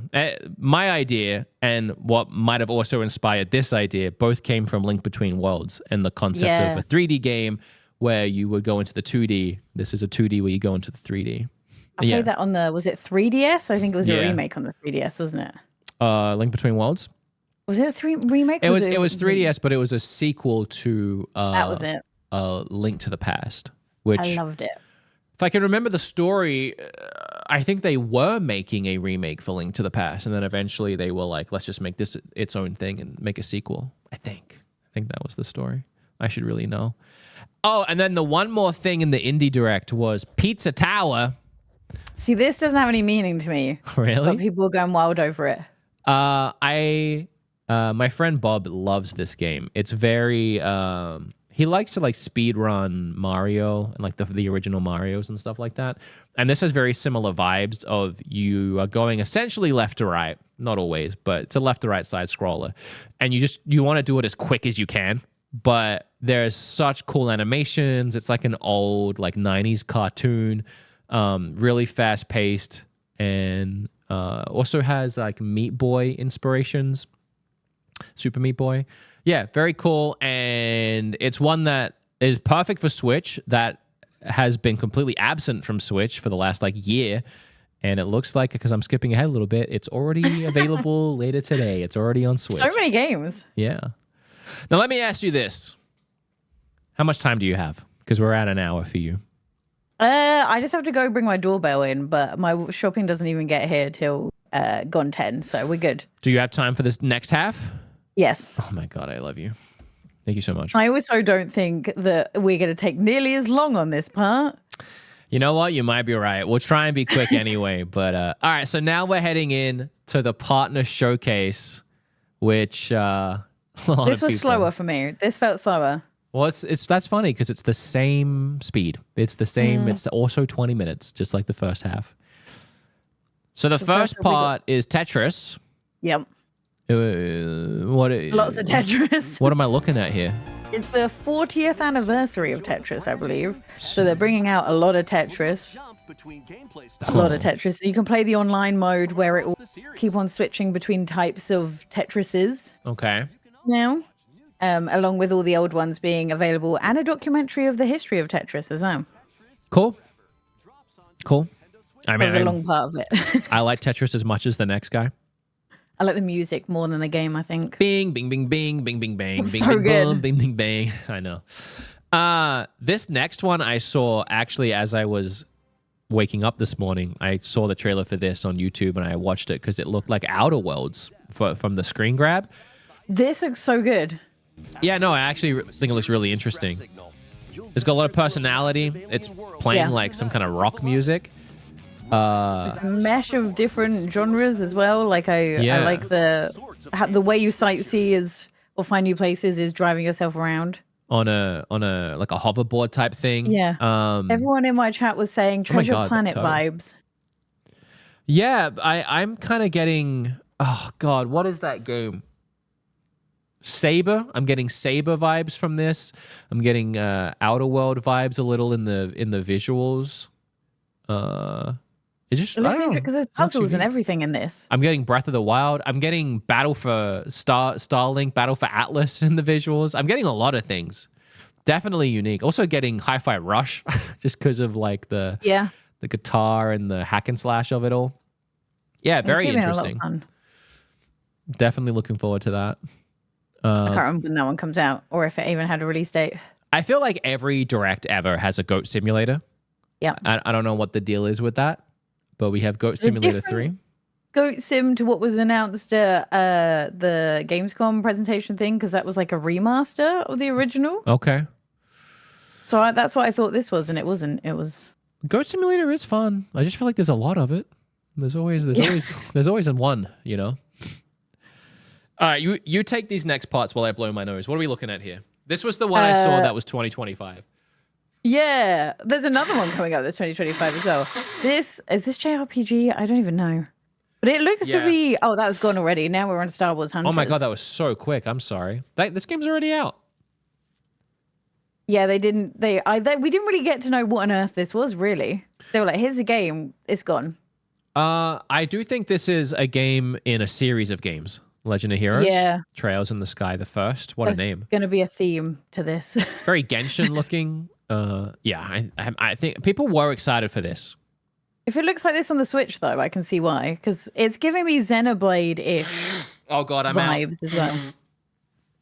A: My idea and what might have also inspired this idea both came from Link Between Worlds and the concept of a 3D game where you would go into the 2D. This is a 2D where you go into the 3D.
B: I played that on was it 3DS? I think it was a remake on the 3DS, wasn't it?
A: Link Between Worlds?
B: Was it a remake?
A: It was 3DS, but it was a sequel to
B: that was it.
A: Link to the Past, which
B: I loved it.
A: If I can remember the story, I think they were making a remake for Link to the Past, and then eventually they were like, let's just make this its own thing and make a sequel. I think that was the story. I should really know. Oh, and then the one more thing in the indie direct was Pizza Tower.
B: See, this doesn't have any meaning to me.
A: Really?
B: But people are going wild over it.
A: My friend Bob loves this game. It's very he likes to like speed run Mario and like the original Marios and stuff like that. And this has very similar vibes of you are going essentially left to right, not always, but it's a left to right side scroller. And you want to do it as quick as you can, but there's such cool animations. It's like an old like 90s cartoon, really fast paced, and also has like Meat Boy inspirations. Super Meat Boy. Yeah, very cool. And it's one that is perfect for Switch that has been completely absent from Switch for the last like year. And it looks like, because I'm skipping ahead a little bit, it's already available later today. It's already on Switch.
B: So many games.
A: Yeah. Now let me ask you this. How much time do you have? Because we're at an hour for you.
B: I just have to go bring my doorbell in, but my shopping doesn't even get here till gone 10, so we're good.
A: Do you have time for this next half?
B: Yes.
A: Oh my God, I love you. Thank you so much.
B: I also don't think that we're going to take nearly as long on this part.
A: You know what? You might be right. We'll try and be quick anyway. But all right, so now we're heading in to the partner showcase, which
B: this was slower for me. This felt slower.
A: Well, that's funny because it's the same speed. It's the same. It's also 20 minutes, just like the first half. So the first part is Tetris.
B: Yep.
A: Lots
B: of Tetris.
A: What am I looking at here?
B: It's the 40th anniversary of Tetris, I believe. So they're bringing out a lot of Tetris. A lot of Tetris. You can play the online mode where it will keep on switching between types of Tetrises.
A: Okay.
B: Now, along with all the old ones being available, and a documentary of the history of Tetris as well.
A: Cool. I mean,
B: that was a long part of it.
A: I like Tetris as much as the next guy.
B: I like the music more than the game, I think.
A: Bing, bing, bing, bing, bing, bing, bang, bing,
B: so
A: bing,
B: good.
A: boom, bing, bing, bang. I know. This next one I saw actually as I was waking up this morning. I saw the trailer for this on YouTube and I watched it because it looked like Outer Worlds from the screen grab.
B: This looks so good.
A: Yeah, no, I actually think it looks really interesting. It's got a lot of personality. It's playing like some kind of rock music.
B: It's a mesh of different genres as well. Like I like the way you sightsee or find new places is driving yourself around
A: on a like a hoverboard type thing.
B: Yeah. Everyone in my chat was saying Treasure Planet vibes.
A: Yeah, I'm kind of getting. Oh God, what is that game? Saber. I'm getting Saber vibes from this. I'm getting Outer World vibes a little in the visuals. It looks interesting
B: because there's puzzles and everything in this.
A: I'm getting Breath of the Wild. I'm getting Battle for Starlink, Battle for Atlas in the visuals. I'm getting a lot of things. Definitely unique. Also getting Hi-Fi Rush just because of like the guitar and the hack and slash of it all. Yeah, very interesting. Definitely looking forward to that.
B: I can't remember when that one comes out or if it even had a release date.
A: I feel like every direct ever has a Goat Simulator.
B: Yeah.
A: I don't know what the deal is with that, but we have Goat Simulator 3.
B: Goat Sim to what was announced at the Gamescom presentation thing, because that was like a remaster of the original.
A: Okay.
B: So that's what I thought this was, and it wasn't. It was.
A: Goat Simulator is fun. I just feel like there's a lot of it. There's always in one, you know. All right, you take these next parts while I blow my nose. What are we looking at here? This was the one I saw that was 2025.
B: Yeah, there's another one coming up that's 2025 as well. Is this JRPG? I don't even know. But it looks to be... Oh, that was gone already. Now we're on Star Wars Hunters.
A: Oh my God, that was so quick. I'm sorry. This game's already out.
B: Yeah, we didn't really get to know what on earth this was, really. They were like, here's a game. It's gone.
A: I do think this is a game in a series of games. Legend of Heroes.
B: Yeah.
A: Trails in the Sky, the first. What
B: There's
A: a name.
B: Going to be a theme to this.
A: Very Genshin looking. I think people were excited for this.
B: If it looks like this on the Switch, though, I can see why. Because it's giving me Xenoblade-ish vibes as well.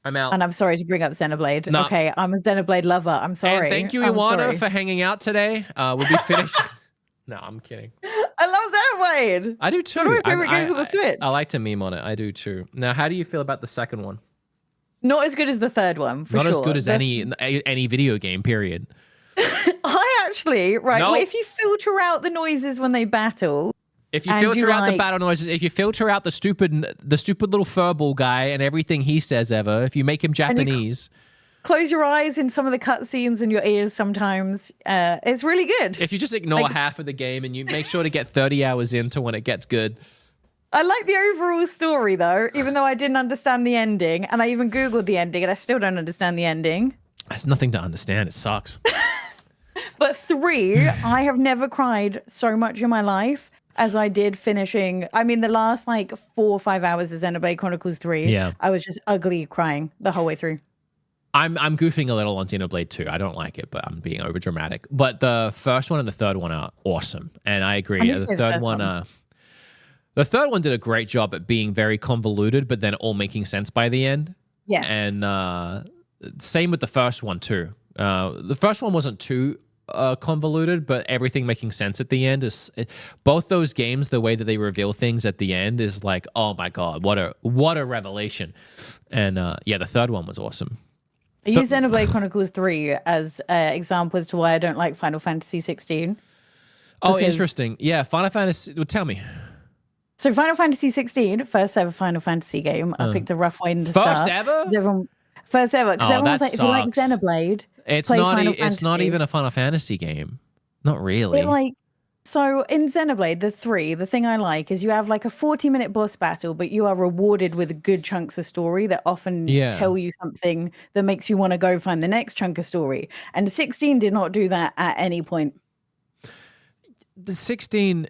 A: I'm out.
B: And I'm sorry to bring up Xenoblade. No. Okay, I'm a Xenoblade lover. I'm sorry.
A: And thank you, Eeowna, for hanging out today. We'll be finished. No, I'm kidding.
B: I love Xenoblade.
A: I do too.
B: It's one of my favorite games on the Switch.
A: I like to meme on it. I do too. Now, how do you feel about the second one?
B: Not as good as the third one, for
A: Not
B: sure.
A: as good as any video game, period.
B: I actually, right,
A: No.
B: well, if you filter out the noises when they battle...
A: If you
B: And
A: filter
B: you
A: out the
B: like-
A: battle noises, if you filter out the stupid little furball guy and everything he says ever, if you make him Japanese...
B: Close your eyes in some of the cutscenes and your ears sometimes. It's really good.
A: If you just ignore
B: Like-
A: half of the game and you make sure to get 30 hours into when it gets good...
B: I like the overall story, though, even though I didn't understand the ending. And I even Googled the ending, and I still don't understand the ending.
A: There's nothing to understand. It sucks.
B: But 3, I have never cried so much in my life as I did finishing. I mean, the last, 4 or 5 hours of Xenoblade Chronicles 3,
A: Yeah.
B: I was just ugly crying the whole way through.
A: I'm goofing a little on Xenoblade 2. I don't like it, but I'm being over dramatic. But the first one and the third one are awesome. And I agree.
B: I'm just
A: The
B: the
A: third
B: first
A: one,
B: one.
A: the third one did a great job at being very convoluted, but then all making sense by the end.
B: Yes.
A: And same with the first one too. The first one wasn't too convoluted, but everything making sense at the end both those games. The way that they reveal things at the end is like, oh my god, what a revelation! And the third one was awesome.
B: I use Xenoblade Chronicles 3 as an example as to why I don't like Final Fantasy 16.
A: Oh,
B: Because-
A: interesting. Yeah, Final Fantasy. Well, tell me.
B: So Final Fantasy 16, first ever Final Fantasy game. I picked a rough way to
A: First
B: start.
A: ever?
B: 'Cause First ever. Because
A: Oh,
B: everyone was
A: that
B: like, if you like
A: sucks.
B: Xenoblade,
A: It's
B: play
A: not.
B: Final
A: It's not
B: Fantasy.
A: even a Final Fantasy game. Not really.
B: So in Xenoblade, the thing I like is you have a 40-minute boss battle, but you are rewarded with good chunks of story that often tell you something that makes you want to go find the next chunk of story. And 16 did not do that at any point.
A: The 16.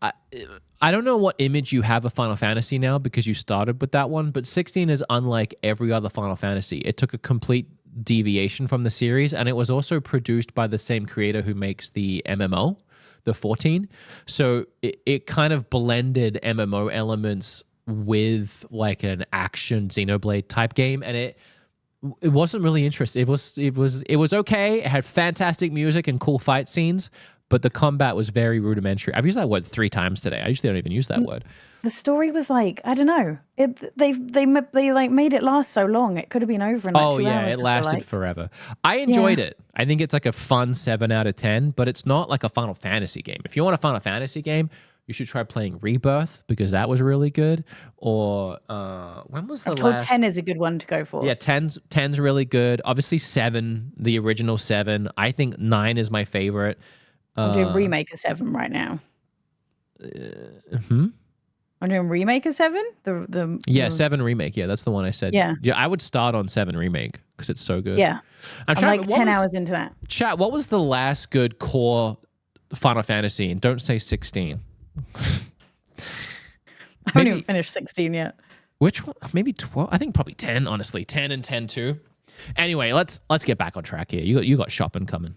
A: I don't know what image you have of Final Fantasy now because you started with that one, but 16 is unlike every other Final Fantasy. It took a complete deviation from the series, and it was also produced by the same creator who makes the MMO, the 14. So it kind of blended MMO elements with an action Xenoblade type game, and it wasn't really interesting. It was okay. It had fantastic music and cool fight scenes, but the combat was very rudimentary. I've used that word 3 times today. I usually don't even use that word.
B: The story was I don't know. They made it last so long. It could have been over in 2 hours.
A: It lasted forever. I enjoyed it. I think it's a fun 7 out of 10, but it's not like a Final Fantasy game. If you want a Final Fantasy game, you should try playing Rebirth because that was really good. Or when was the
B: I've told
A: last?
B: 10 is a good one to go for.
A: Yeah, 10's really good. Obviously 7, the original 7. I think 9 is my favorite.
B: I'm doing remake of 7 right now. I'm doing remake of 7. The
A: 7 remake. Yeah, that's the one I said.
B: Yeah.
A: I would start on 7 remake because it's so good.
B: Yeah. I'm
A: trying.
B: 10 hours into that.
A: Chat. What was the last good core Final Fantasy? And don't say 16.
B: I haven't even finished 16 yet.
A: Which one? Maybe 12. I think probably 10. Honestly, 10 and 10 too. Anyway, let's get back on track here. You got shopping coming.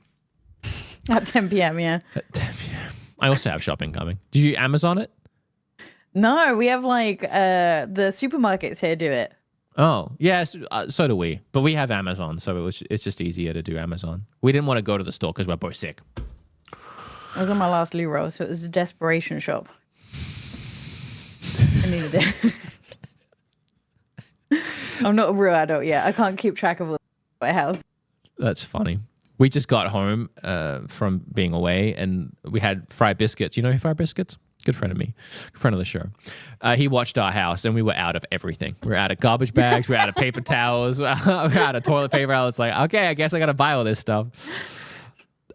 B: At 10 p.m. Yeah.
A: At 10 p.m. I also have shopping coming. Did you Amazon it?
B: No, we have the supermarkets here do it.
A: Oh, yes, so do we. But we have Amazon, so it's just easier to do Amazon. We didn't want to go to the store because we're both sick.
B: I was on my last loo roll, so it was a desperation shop. I needed it. I'm not a real adult yet. I can't keep track of all my house.
A: That's funny. We just got home from being away, and we had fried biscuits. You know fried biscuits? Good friend of me, good friend of the show. He watched our house, and we were out of everything. We were out of garbage bags. We were out of paper towels. We were out of toilet paper. I was like, okay, I guess I got to buy all this stuff.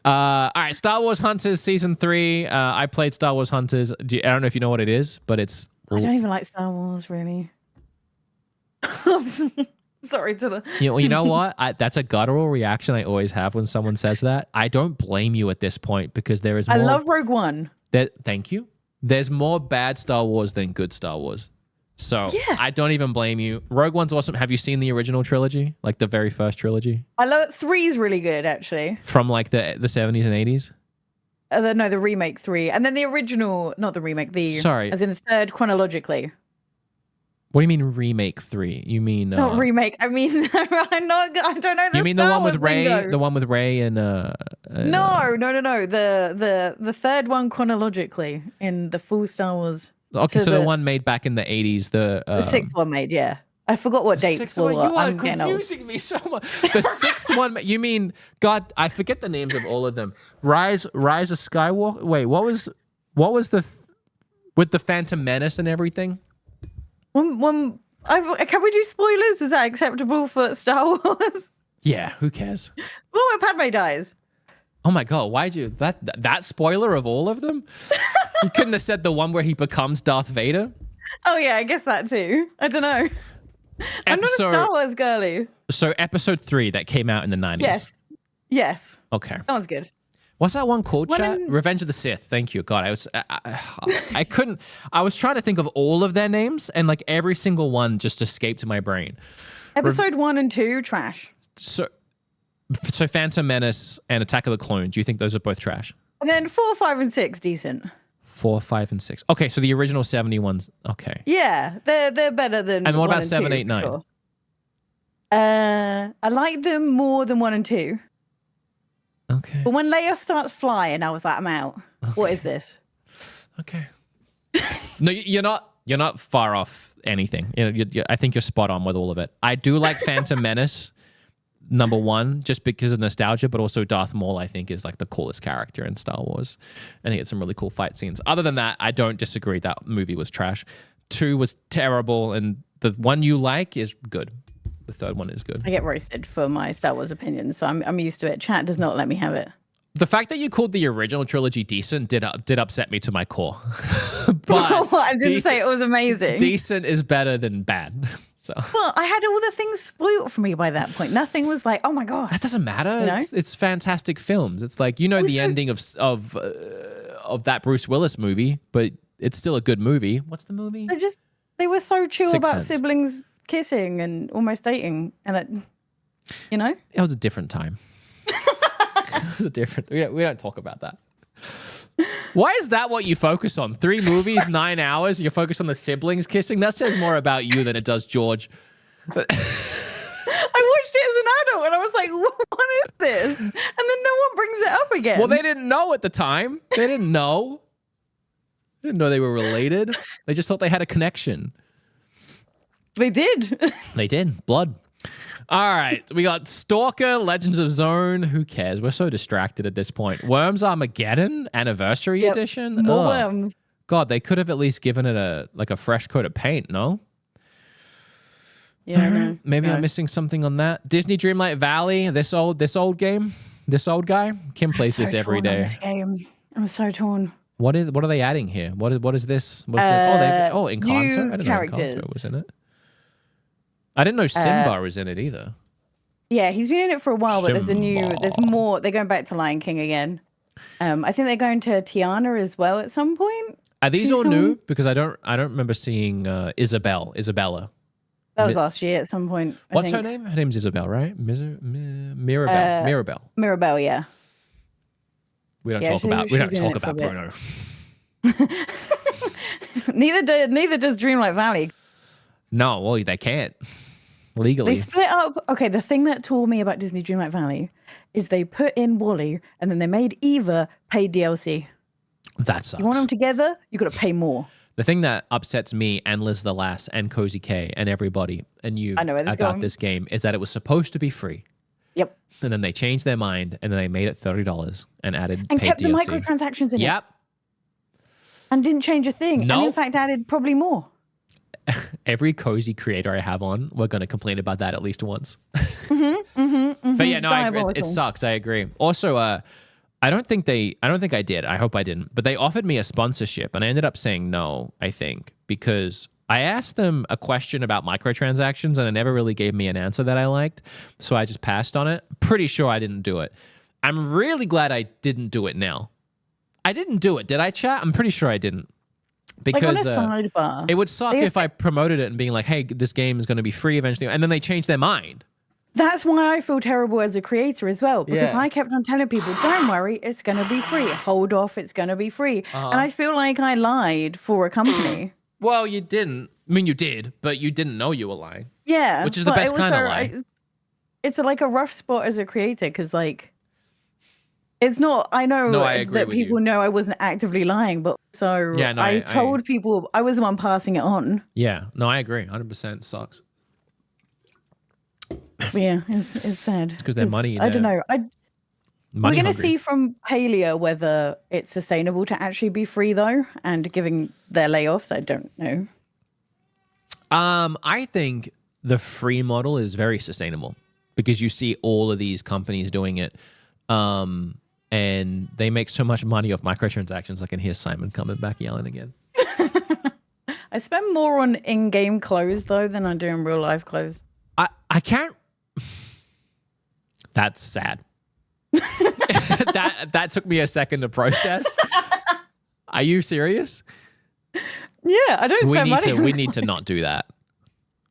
A: All right, Star Wars Hunters Season 3. I played Star Wars Hunters. I don't know if you know what it is, but it's...
B: I don't even like Star Wars, really. Sorry to the...
A: You know what? That's a guttural reaction I always have when someone says that. I don't blame you at this point because there is more...
B: I love Rogue One.
A: Thank you. There's more bad Star Wars than good Star Wars. So
B: Yeah.
A: I don't even blame you. Rogue One's awesome. Have you seen the original trilogy? Like the very first trilogy?
B: I love it. 3's really good, actually.
A: From like the 70s and 80s?
B: No, the remake 3. And then the original, not the remake,
A: Sorry.
B: as in the third chronologically.
A: What do you mean remake 3? You mean...
B: Not remake. I mean, I don't know.
A: You mean the
B: Star
A: one with
B: Wars
A: Rey?
B: lingo.
A: The one with Rey and...
B: No. The third one chronologically in the full Star Wars.
A: Okay, so the
B: the
A: one made back in the 80s.
B: The sixth one made, yeah. I forgot what dates
A: Sixth
B: were.
A: one, you are
B: I'm getting old.
A: confusing me so much. The sixth one, you mean, God, I forget the names of all of them. Rise of Skywalker. Wait, what was with the Phantom Menace and everything?
B: Can we do spoilers? Is that acceptable for Star Wars?
A: Yeah, who cares?
B: Oh, when Padme dies.
A: Oh my God, why'd you that spoiler of all of them? You couldn't have said the one where he becomes Darth Vader.
B: Oh yeah, I guess that too. I don't know. I'm not a Star Wars girly.
A: So episode 3 that came out in the 90s.
B: Yes.
A: Okay.
B: That one's good.
A: What's that one called, chat? Revenge of the Sith. Thank you. God, I couldn't. I was trying to think of all of their names, and like every single one just escaped my brain.
B: Episode 1 and 2, trash.
A: So Phantom Menace and Attack of the Clones. Do you think those are both trash?
B: And then 4, 5, and 6, decent.
A: 4, 5, and 6. Okay, so the original 71s. Okay.
B: Yeah, they're better than.
A: And what
B: 1
A: about
B: and
A: 7,
B: 2,
A: 8, 9?
B: Sure. I like them more than 1 and 2.
A: Okay.
B: But when Leia starts flying, I was like, I'm out. Okay. What is this?
A: Okay. No, you're not far off anything. I think you're spot on with all of it. I do like Phantom Menace, number 1, just because of nostalgia, but also Darth Maul, I think, is like the coolest character in Star Wars. I think it's some really cool fight scenes. Other than that, I don't disagree. That movie was trash. 2 was terrible, and the one you like is good. The third one is good.
B: I get roasted for my Star Wars opinions, so I'm used to it. Chat does not let me have it.
A: The fact that you called the original trilogy decent did upset me to my core. But
B: I didn't say it was amazing.
A: Decent is better than bad. So.
B: Well, I had all the things spoiled for me by that point. Nothing was like, oh my God.
A: That doesn't matter. You know? It's fantastic films. It's like, the ending of that Bruce Willis movie, but it's still a good movie. What's the movie?
B: They were so chill
A: Sixth
B: about
A: Sense.
B: siblings kissing and almost dating, and it
A: was a different time. It was a different. We don't talk about that. Why is that what you focus on? 3 movies, 9 hours. You focus on the siblings kissing. That says more about you than it does George.
B: I watched it as an adult, and I was like, "What is this?" And then no one brings it up again.
A: Well, they didn't know at the time. They didn't know. They didn't know they were related. They just thought they had a connection.
B: They did.
A: They did. Blood. All right. We got Stalker, Legends of Zone. Who cares? We're so distracted at this point. Worms Armageddon, Anniversary Edition.
B: More worms.
A: God, they could have at least given it a fresh coat of paint, no?
B: Yeah. No,
A: Maybe I'm missing something on that. Disney Dreamlight Valley. This old game. This old guy. Kim plays this every day.
B: This game. I'm so torn.
A: What are they adding here? What is this? What is it? Encanto. I didn't know Encanto was in it. I didn't know Simba was in it either.
B: Yeah, he's been in it for a while, but there's more. They're going back to Lion King again. I think they're going to Tiana as well at some point.
A: Are these all new? Because I don't remember seeing Isabella.
B: That was last year at some point.
A: What's her name? Her name's Isabel, right? Mirabelle.
B: Mirabelle, yeah.
A: We don't talk about Bruno.
B: Neither does Dreamlight Valley.
A: No, well, they can't. Legally.
B: They split up. Okay, the thing that tore me about Disney Dreamlight Valley is they put in Wall-E and then they made Eva pay DLC.
A: That sucks.
B: You want them together, you got to pay more.
A: The thing that upsets me and Liz the Lass and Cozy K and everybody and you about this game is that it was supposed to be free.
B: Yep.
A: And then they changed their mind and then they made it $30 and added
B: and
A: paid
B: kept
A: DLC.
B: the microtransactions in it.
A: Yep.
B: And didn't change a thing.
A: No.
B: And in fact added probably more.
A: Every Cozy creator I have on, we're going to complain about that at least once. But yeah, no, it sucks. I agree. Also, I don't think I did. I hope I didn't. But they offered me a sponsorship and I ended up saying no, I think, because I asked them a question about microtransactions and it never really gave me an answer that I liked. So I just passed on it. Pretty sure I didn't do it. I'm really glad I didn't do it now. I didn't do it. Did I, chat? I'm pretty sure I didn't. Because it would suck if I promoted it and being like, hey, this game is going to be free eventually. And then they change their mind.
B: That's why I feel terrible as a creator as well. Because I kept on telling people, don't worry, it's going to be free. Hold off, it's going to be free. And I feel like I lied for a company.
A: Well, you didn't. I mean, you did, but you didn't know you were lying.
B: Yeah.
A: Which is the best kind of lie.
B: It's like a rough spot as a creator because like, it's not, I know that people know I wasn't actively lying, but so I told people I was the one passing it on.
A: Yeah, no, I agree. 100% sucks.
B: Yeah, it's sad.
A: It's because they're money.
B: I don't know. We're going to
A: hungry.
B: see from Palia whether it's sustainable to actually be free, though, and giving their layoffs. I don't know.
A: I think the free model is very sustainable because you see all of these companies doing it, and they make so much money off microtransactions. I can hear Simon coming back yelling again.
B: I spend more on in-game clothes, though, than I do in real-life clothes.
A: I can't... That's sad. that took me a second to process. Are you serious?
B: Yeah, I don't spend money.
A: We need to not do that.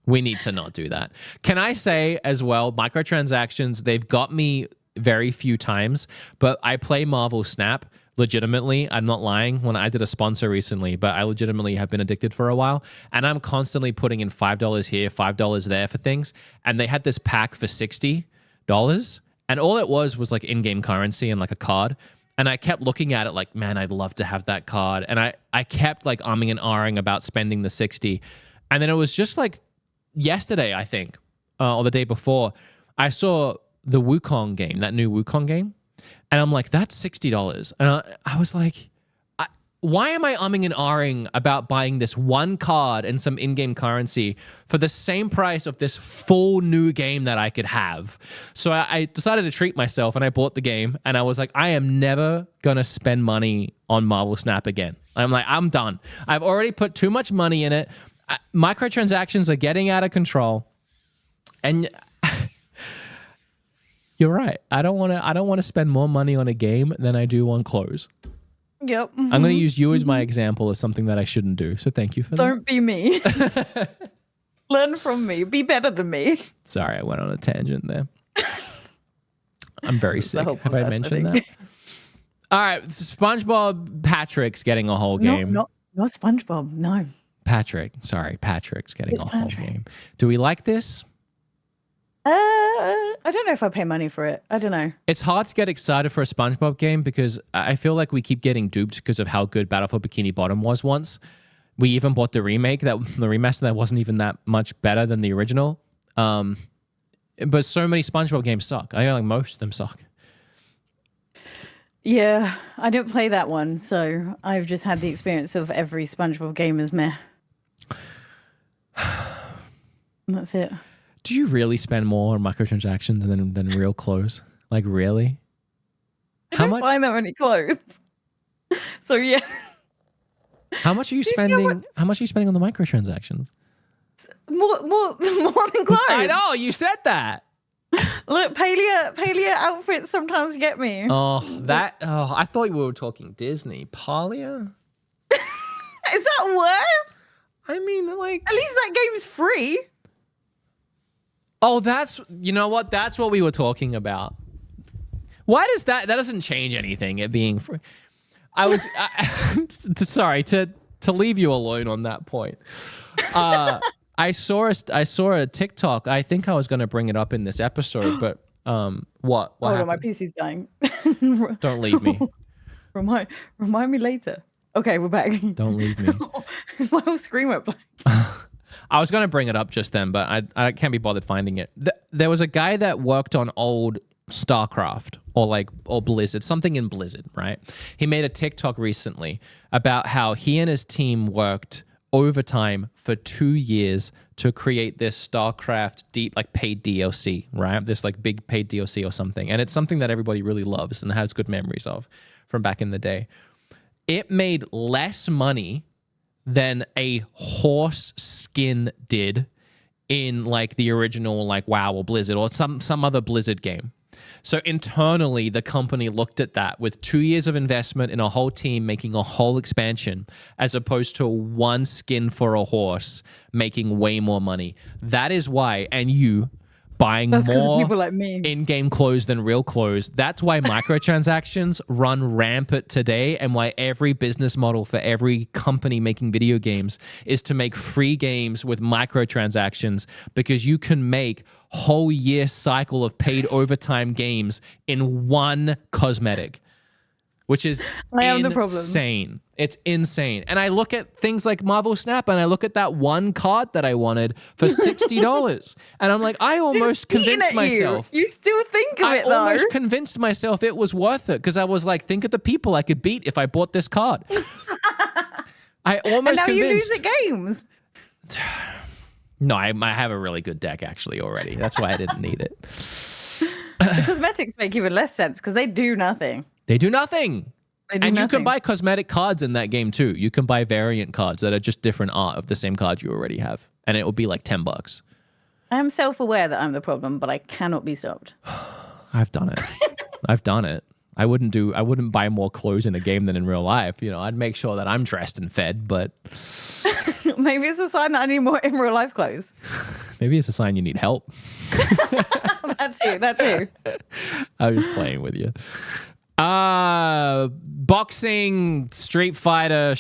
A: We need to not do that. Can I say as well, microtransactions, they've got me very few times, but I play Marvel Snap legitimately. I'm not lying. When I did a sponsor recently, but I legitimately have been addicted for a while, and I'm constantly putting in $5 here, $5 there for things. And they had this pack for $60, and all it was like in-game currency and like a card. And I kept looking at it like, man, I'd love to have that card. And I kept like umming and ahhing about spending the 60. And then it was just like yesterday, I think, or the day before, I saw the Wukong game, that new Wukong game. And I'm like, that's $60. And I was like, why am I umming and ahhing about buying this one card and some in-game currency for the same price of this full new game that I could have? So I decided to treat myself, and I bought the game, and I was like, I am never going to spend money on Marvel Snap again. I'm like, I'm done. I've already put too much money in it. Microtransactions are getting out of control. And you're right. I don't want to spend more money on a game than I do on clothes.
B: Yep.
A: I'm going to use you as my example of something that I shouldn't do. So thank you for that.
B: Don't be me. Learn from me. Be better than me.
A: Sorry, I went on a tangent there. I'm very sick. Have I mentioned that? All right, SpongeBob Patrick's getting a whole game.
B: Not SpongeBob, no.
A: Patrick's getting a whole game. Do we like this?
B: I don't know if I pay money for it. I don't know.
A: It's hard to get excited for a SpongeBob game because I feel like we keep getting duped because of how good Battle for Bikini Bottom was once. We even bought the remaster that wasn't even that much better than the original. But so many SpongeBob games suck. I feel like most of them suck.
B: Yeah, I didn't play that one, so I've just had the experience of every SpongeBob game as meh. And that's it.
A: Do you really spend more on microtransactions than real clothes? Like, really?
B: I don't buy that many clothes. So, yeah.
A: How much are you spending? How much are you spending on the microtransactions?
B: More than clothes.
A: I know, you said that.
B: Look, Palia outfits sometimes get me.
A: I thought we were talking Disney. Palia?
B: Is that worse?
A: I mean, like,
B: at least that game's free.
A: Oh, you know what? That's what we were talking about. Why does that doesn't change anything, it being free. Sorry, to leave you alone on that point. I saw a TikTok. I think I was going to bring it up in this episode, but what
B: Hold
A: happened?
B: on, my PC's dying.
A: Don't leave me.
B: Remind me later. Okay, we're back.
A: Don't leave me.
B: My whole screen went blank.
A: I was going to bring it up just then, but I can't be bothered finding it. There was a guy that worked on old StarCraft or Blizzard, something in Blizzard, right? He made a TikTok recently about how he and his team worked overtime for 2 years to create this StarCraft paid DLC, right? This like big paid DLC or something. And it's something that everybody really loves and has good memories of from back in the day. It made less money than a horse skin did in like the original like WoW or Blizzard or some other Blizzard game. So internally, the company looked at that with 2 years of investment in a whole team making a whole expansion as opposed to one skin for a horse making way more money. That is why, and you buying more
B: people like me.
A: in-game clothes than real clothes. That's why microtransactions run rampant today and why every business model for every company making video games is to make free games with microtransactions because you can make whole year cycle of paid overtime games in one cosmetic, which is insane. It's insane. And I look at things like Marvel Snap and I look at that one card that I wanted for $60. And I'm like, I almost convinced myself.
B: You still think of it, though.
A: I almost convinced myself it was worth it because I was like, think of the people I could beat if I bought this card. I almost
B: and now
A: convinced.
B: You lose at games.
A: No, I have a really good deck actually already. That's why I didn't need it.
B: The cosmetics make even less sense because they do nothing.
A: They do nothing. You can buy cosmetic cards in that game too. You can buy variant cards that are just different art of the same card you already have. And it will be like $10.
B: I am self-aware that I'm the problem, but I cannot be stopped.
A: I've done it. I've done it. I wouldn't buy more clothes in a game than in real life. You know, I'd make sure that I'm dressed and fed, but
B: maybe it's a sign that I need more in real life clothes.
A: Maybe it's a sign you need help.
B: That too.
A: I was just playing with you. Boxing, Street Fighter,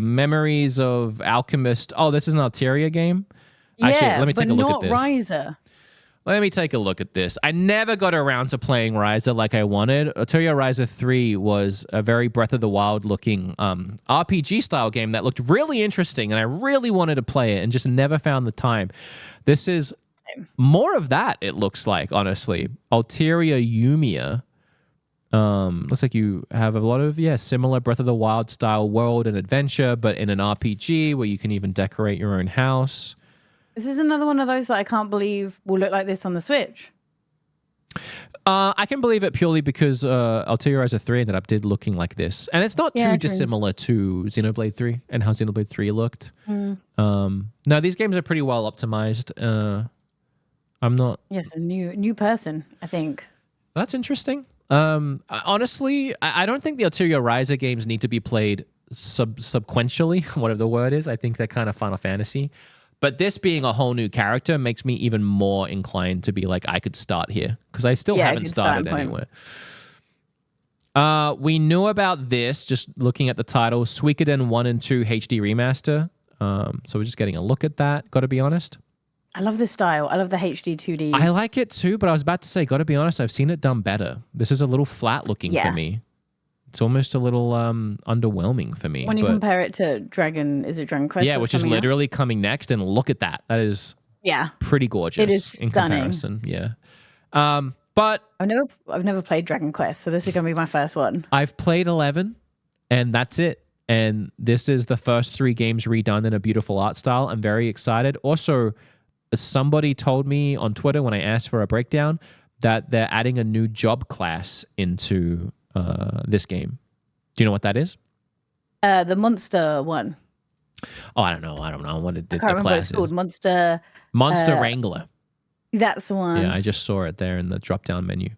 A: Memories of Alchemist. Oh, this is an Alteria game? Actually, let me take a look at this.
B: But not Ryza.
A: Let me take a look at this. I never got around to playing Ryza like I wanted. Alteria Ryza 3 was a very Breath of the Wild looking RPG style game that looked really interesting and I really wanted to play it and just never found the time. This is more of that, it looks like, honestly. Alteria Eeowna. Looks like you have a lot of, similar Breath of the Wild style world and adventure, but in an RPG where you can even decorate your own house.
B: This is another one of those that I can't believe will look like this on the Switch.
A: I can believe it purely because Alteria Ryza 3 ended up looking like this. And it's not too dissimilar to Xenoblade 3 and how Xenoblade 3 looked. No, these games are pretty well optimized. I'm not...
B: Yes, a new person, I think.
A: That's interesting. Honestly, I don't think the Alteria Ryza games need to be played subsequentially, whatever the word is. I think they're kind of Final Fantasy. But this being a whole new character makes me even more inclined to be like, I could start here. Because I still haven't started anywhere. We knew about this, just looking at the title, Suikoden 1 and 2 HD Remaster. So we're just getting a look at that, got to be honest.
B: I love this style. I love the HD 2D.
A: I like it too, but I was about to say, got to be honest, I've seen it done better. This is a little flat looking for me. It's almost a little underwhelming for me.
B: When you compare it to Dragon Quest?
A: Yeah, which is literally coming next, and look at that. That is pretty gorgeous.
B: It is
A: in
B: stunning.
A: Comparison. Yeah. But
B: I've never played Dragon Quest, so this is going to be my first one.
A: I've played 11, and that's it. And this is the first 3 games redone in a beautiful art style. I'm very excited. Also, somebody told me on Twitter when I asked for a breakdown that they're adding a new job class into this game. Do you know what that is?
B: The monster one.
A: Oh, I don't know. What the
B: I can't remember what it's called. Monster
A: Wrangler.
B: That's the one.
A: Yeah, I just saw it there in the drop-down menu.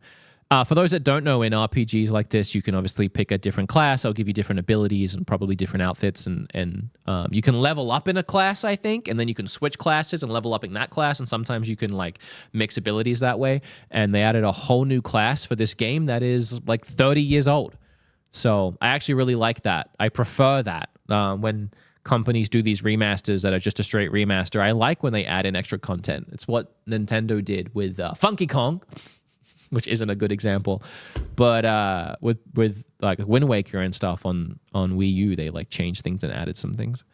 A: For those that don't know, in RPGs like this, you can obviously pick a different class. They'll give you different abilities and probably different outfits. And you can level up in a class, I think, and then you can switch classes and level up in that class. And sometimes you can like mix abilities that way. And they added a whole new class for this game that is like 30 years old. So I actually really like that. I prefer that when companies do these remasters that are just a straight remaster. I like when they add in extra content. It's what Nintendo did with Funky Kong, which isn't a good example, but with like Wind Waker and stuff on Wii U, they like changed things and added some things.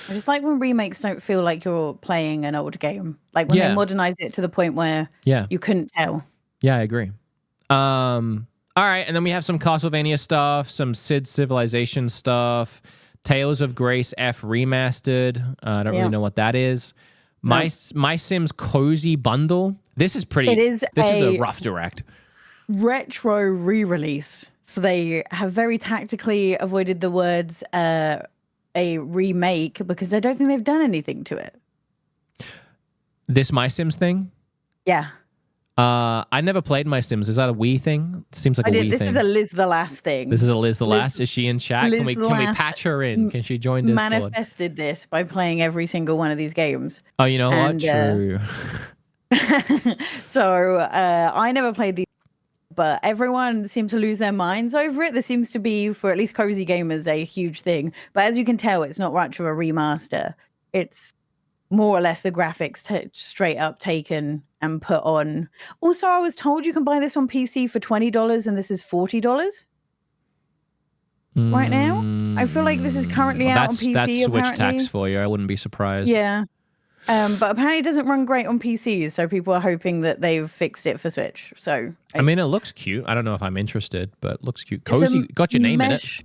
B: I just like when remakes don't feel like you're playing an old game, like when they modernize it to the point where you couldn't tell.
A: Yeah, I agree. All right, and then we have some Castlevania stuff, some Sid Civilization stuff, Tales of Grace F remastered. I don't really know what that is. My Sims Cozy Bundle. This is pretty. This is a rough direct.
B: Retro re-release. So they have very tactically avoided the words a remake because I don't think they've done anything to it.
A: This My Sims thing?
B: Yeah.
A: I never played My Sims. Is that a Wii thing? Seems like a Wii thing.
B: This is a Liz the Last thing.
A: This is a Liz the Last? Is she in chat? Can we patch her in? Can she join Discord?
B: Manifested this by playing every single one of these games.
A: Oh, you know what? True.
B: So I never played these, but everyone seemed to lose their minds over it. There seems to be, for at least cozy gamers, a huge thing. But as you can tell, it's not much of a remaster. It's more or less the graphics straight up taken and put on. Also, I was told you can buy this on PC for $20 and this is $40. right now. I feel like this is currently out on PC.
A: That's Switch
B: apparently.
A: tax for you. I wouldn't be surprised.
B: Yeah. But apparently it doesn't run great on PC, so people are hoping that they've fixed it for Switch. So
A: I mean, it looks cute. I don't know if I'm interested, but it looks cute. Cozy, got your name in it.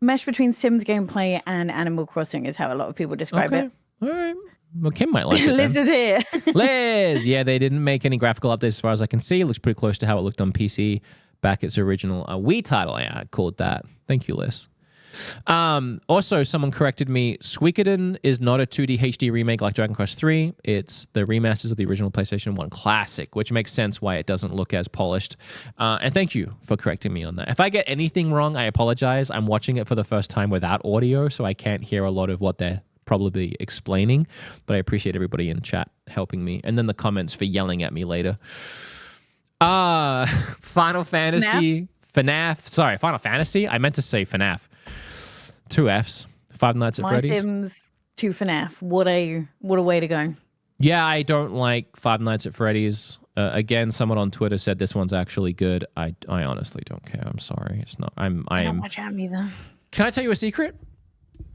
B: Mesh between Sims gameplay and Animal Crossing is how a lot of people describe it.
A: All right. Well, Kim might like it.
B: Liz is here.
A: Liz! Yeah, they didn't make any graphical updates as far as I can see. It looks pretty close to how it looked on PC back its original Wii title. Yeah, I called that. Thank you, Liz. Also, someone corrected me. Suikoden is not a 2D HD remake like Dragon Quest 3. It's the remasters of the original PlayStation 1 classic, which makes sense why it doesn't look as polished. And thank you for correcting me on that. If I get anything wrong, I apologize. I'm watching it for the first time without audio, so I can't hear a lot of what they're probably explaining, but I appreciate everybody in chat helping me. And then the comments for yelling at me later. Final Fantasy... FNAF. Sorry, Final Fantasy. I meant to say FNAF. 2 Fs. Five Nights at Freddy's.
B: My Sims 2 FNAF. What a way to go.
A: Yeah, I don't like Five Nights at Freddy's. Again, someone on Twitter said this one's actually good. I honestly don't care. I'm sorry. It's not. I am.
B: Not much either.
A: Can I tell you a secret?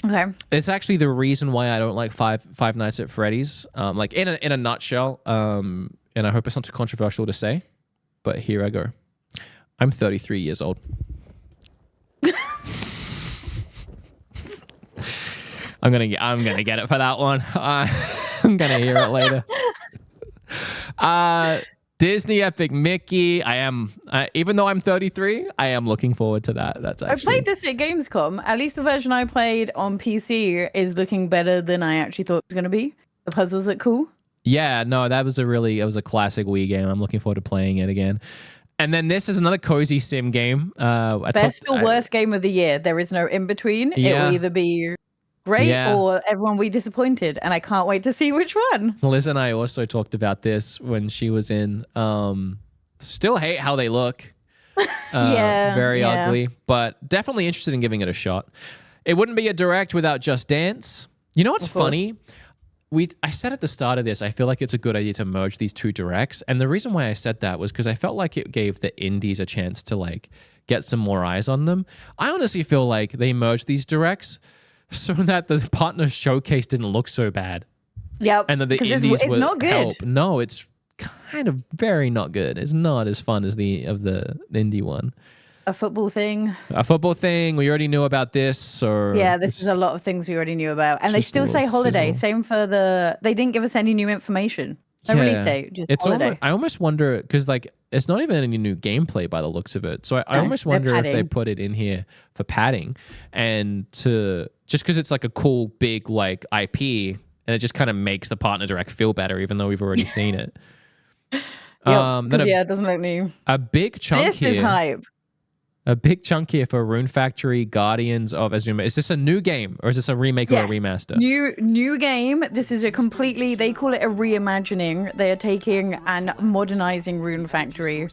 B: Okay.
A: It's actually the reason why I don't like Five Nights at Freddy's. Like in a nutshell. And I hope it's not too controversial to say, but here I go. I'm 33 years old. I'm gonna get it for that one. I'm gonna hear it later. Disney Epic Mickey. I am, even though I'm 33, I am looking forward to that. That's actually.
B: I played this at Gamescom. At least the version I played on PC is looking better than I actually thought it was gonna be. The puzzles look cool.
A: Yeah, no, it was a classic Wii game. I'm looking forward to playing it again. And then this is another cozy sim game.
B: Best or worst game of the year. There is no in between.
A: Yeah.
B: It will either be great or everyone will be disappointed. And I can't wait to see which one.
A: Liz and I also talked about this when she was in. Still hate how they look. Very ugly. But definitely interested in giving it a shot. It wouldn't be a direct without Just Dance. You know what's funny? I said at the start of this, I feel like it's a good idea to merge these two directs. And the reason why I said that was because I felt like it gave the indies a chance to like get some more eyes on them. I honestly feel like they merged these directs so that the partner showcase didn't look so bad.
B: Yep.
A: And that the indies
B: it's
A: would
B: not good.
A: help. No, it's kind of very not good. It's not as fun as the indie one.
B: A football thing.
A: We already knew about this. Or
B: yeah, this is a lot of things we already knew about. And they still say holiday.
A: Sizzle.
B: Same for they didn't give us any new information. No release date, just holiday.
A: I almost wonder, because like it's not even any new gameplay by the looks of it. So I almost wonder if they put it in here for padding and to just because it's like a cool big like IP and it just kind of makes the partner direct feel better, even though we've already seen it.
B: It doesn't make me.
A: A big chunk here.
B: This is hype.
A: A big chunk here for Rune Factory, Guardians of Azuma. Is this a new game or is this a remake or a remaster?
B: New game. This is a completely, they call it a reimagining. They are taking and modernizing Rune Factory.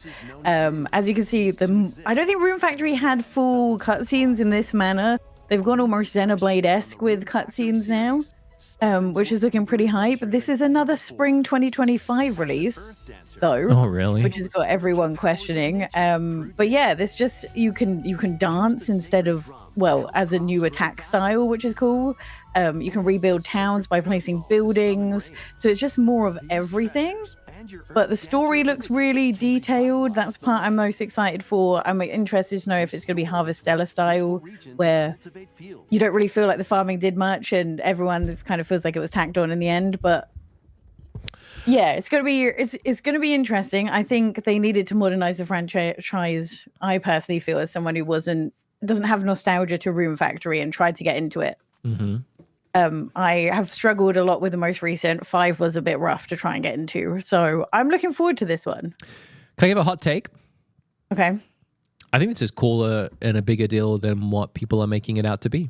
B: As you can see, I don't think Rune Factory had full cutscenes in this manner. They've gone almost Xenoblade-esque with cutscenes now, which is looking pretty hype. This is another spring 2025 release, though.
A: Oh, really?
B: Which has got everyone questioning. But yeah, this just you can dance instead of as a new attack style, which is cool. You can rebuild towns by placing buildings, so it's just more of everything. But the story looks really detailed. That's the part I'm most excited for. I'm interested to know if it's going to be Harvestella style, where you don't really feel like the farming did much and everyone kind of feels like it was tacked on in the end. But yeah, it's going to be interesting. I think they needed to modernize the franchise. I personally feel, as someone who doesn't have nostalgia to Rune Factory and tried to get into it.
A: Mm-hmm.
B: I have struggled a lot with the most recent. 5 was a bit rough to try and get into. So I'm looking forward to this one.
A: Can I give a hot take?
B: Okay.
A: I think this is cooler and a bigger deal than what people are making it out to be.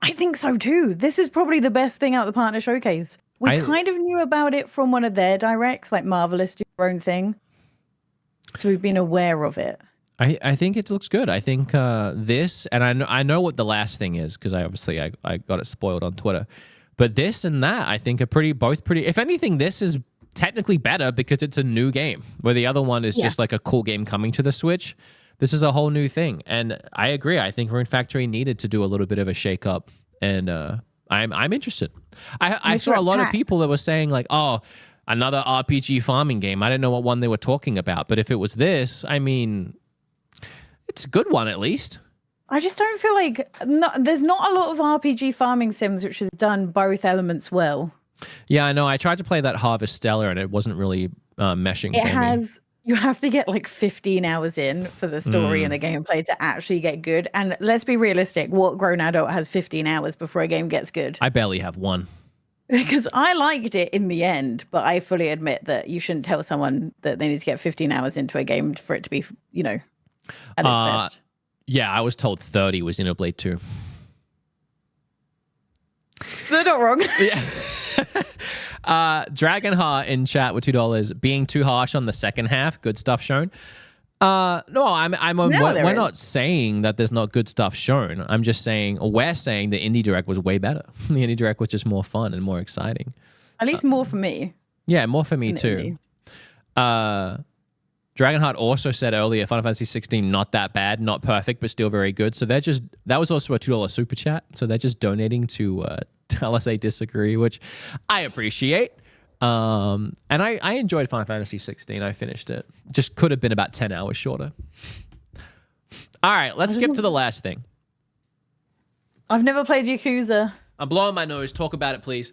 B: I think so too. This is probably the best thing out of the partner showcase. We kind of knew about it from one of their directs, like Marvelous do their own thing. So we've been aware of it.
A: I think it looks good. I think this, and I know what the last thing is because I got it spoiled on Twitter. But this and that, I think, are both pretty. If anything, this is technically better because it's a new game, where the other one is just like a cool game coming to the Switch. This is a whole new thing. And I agree. I think Rune Factory needed to do a little bit of a shake up. And I'm interested. I saw a lot of people that were saying like, oh, another RPG farming game. I didn't know what one they were talking about. But if it was this, I mean, it's a good one at least.
B: I just don't feel like there's not a lot of RPG farming sims which has done both elements well.
A: Yeah, I know. I tried to play that Harvest Stellar and it wasn't really meshing for me.
B: You have to get like 15 hours in for the story and the gameplay to actually get good. And let's be realistic. What grown adult has 15 hours before a game gets good?
A: I barely have one.
B: Because I liked it in the end, but I fully admit that you shouldn't tell someone that they need to get 15 hours into a game for it to be, you know, at its best.
A: Yeah, I was told 30 was Xenoblade 2.
B: They're not wrong.
A: Yeah. Dragonheart in chat with $2 being too harsh on the second half. Good stuff shown. No, we're not saying that there's not good stuff shown. I'm just saying we're saying the Indie Direct was way better. The Indie Direct was just more fun and more exciting.
B: At least more for me.
A: Yeah, more for me too. Dragonheart also said earlier, Final Fantasy 16 not that bad, not perfect, but still very good. So that was also a $2 super chat. So they're just donating to tell us they disagree, which I appreciate. And I enjoyed Final Fantasy 16. I finished it. Just could have been about 10 hours shorter. All right, let's skip to the last thing.
B: I've never played Yakuza.
A: I'm blowing my nose. Talk about it, please.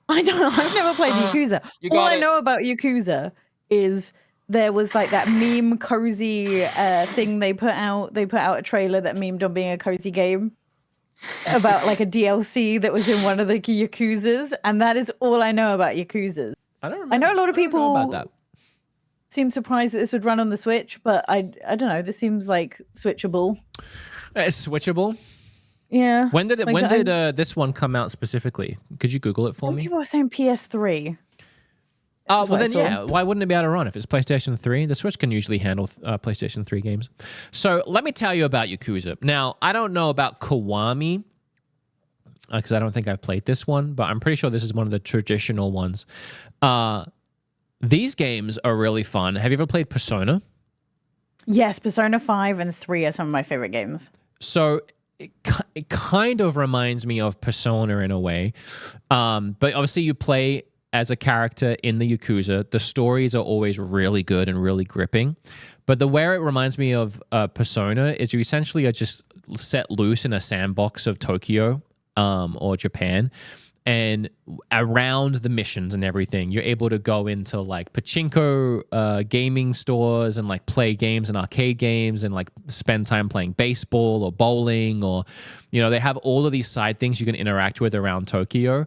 B: I've never played Yakuza. All I know about Yakuza is there was like that meme cozy thing they put out. They put out a trailer that memed on being a cozy game about like a DLC that was in one of the Yakuzas, and that is all I know about Yakuzas. I know a lot of people
A: about that.
B: Seem surprised that this would run on the Switch, but I don't know. This seems like switchable.
A: It's switchable.
B: Yeah.
A: When did this one come out specifically? Could you Google it for me?
B: People are saying PS3.
A: Well then, yeah. Why wouldn't it be able to run if it's PlayStation 3? The Switch can usually handle PlayStation 3 games. So let me tell you about Yakuza. Now, I don't know about Kiwami because I don't think I've played this one, but I'm pretty sure this is one of the traditional ones. These games are really fun. Have you ever played Persona? Yes,
B: Persona 5 and 3 are some of my favorite games.
A: So it kind of reminds me of Persona in a way. But obviously you play as a character in the Yakuza. The stories are always really good and really gripping. But the way it reminds me of Persona is you essentially are just set loose in a sandbox of Tokyo or Japan. And around the missions and everything, you're able to go into like pachinko gaming stores and like play games and arcade games and like spend time playing baseball or bowling, or, you know, they have all of these side things you can interact with around Tokyo.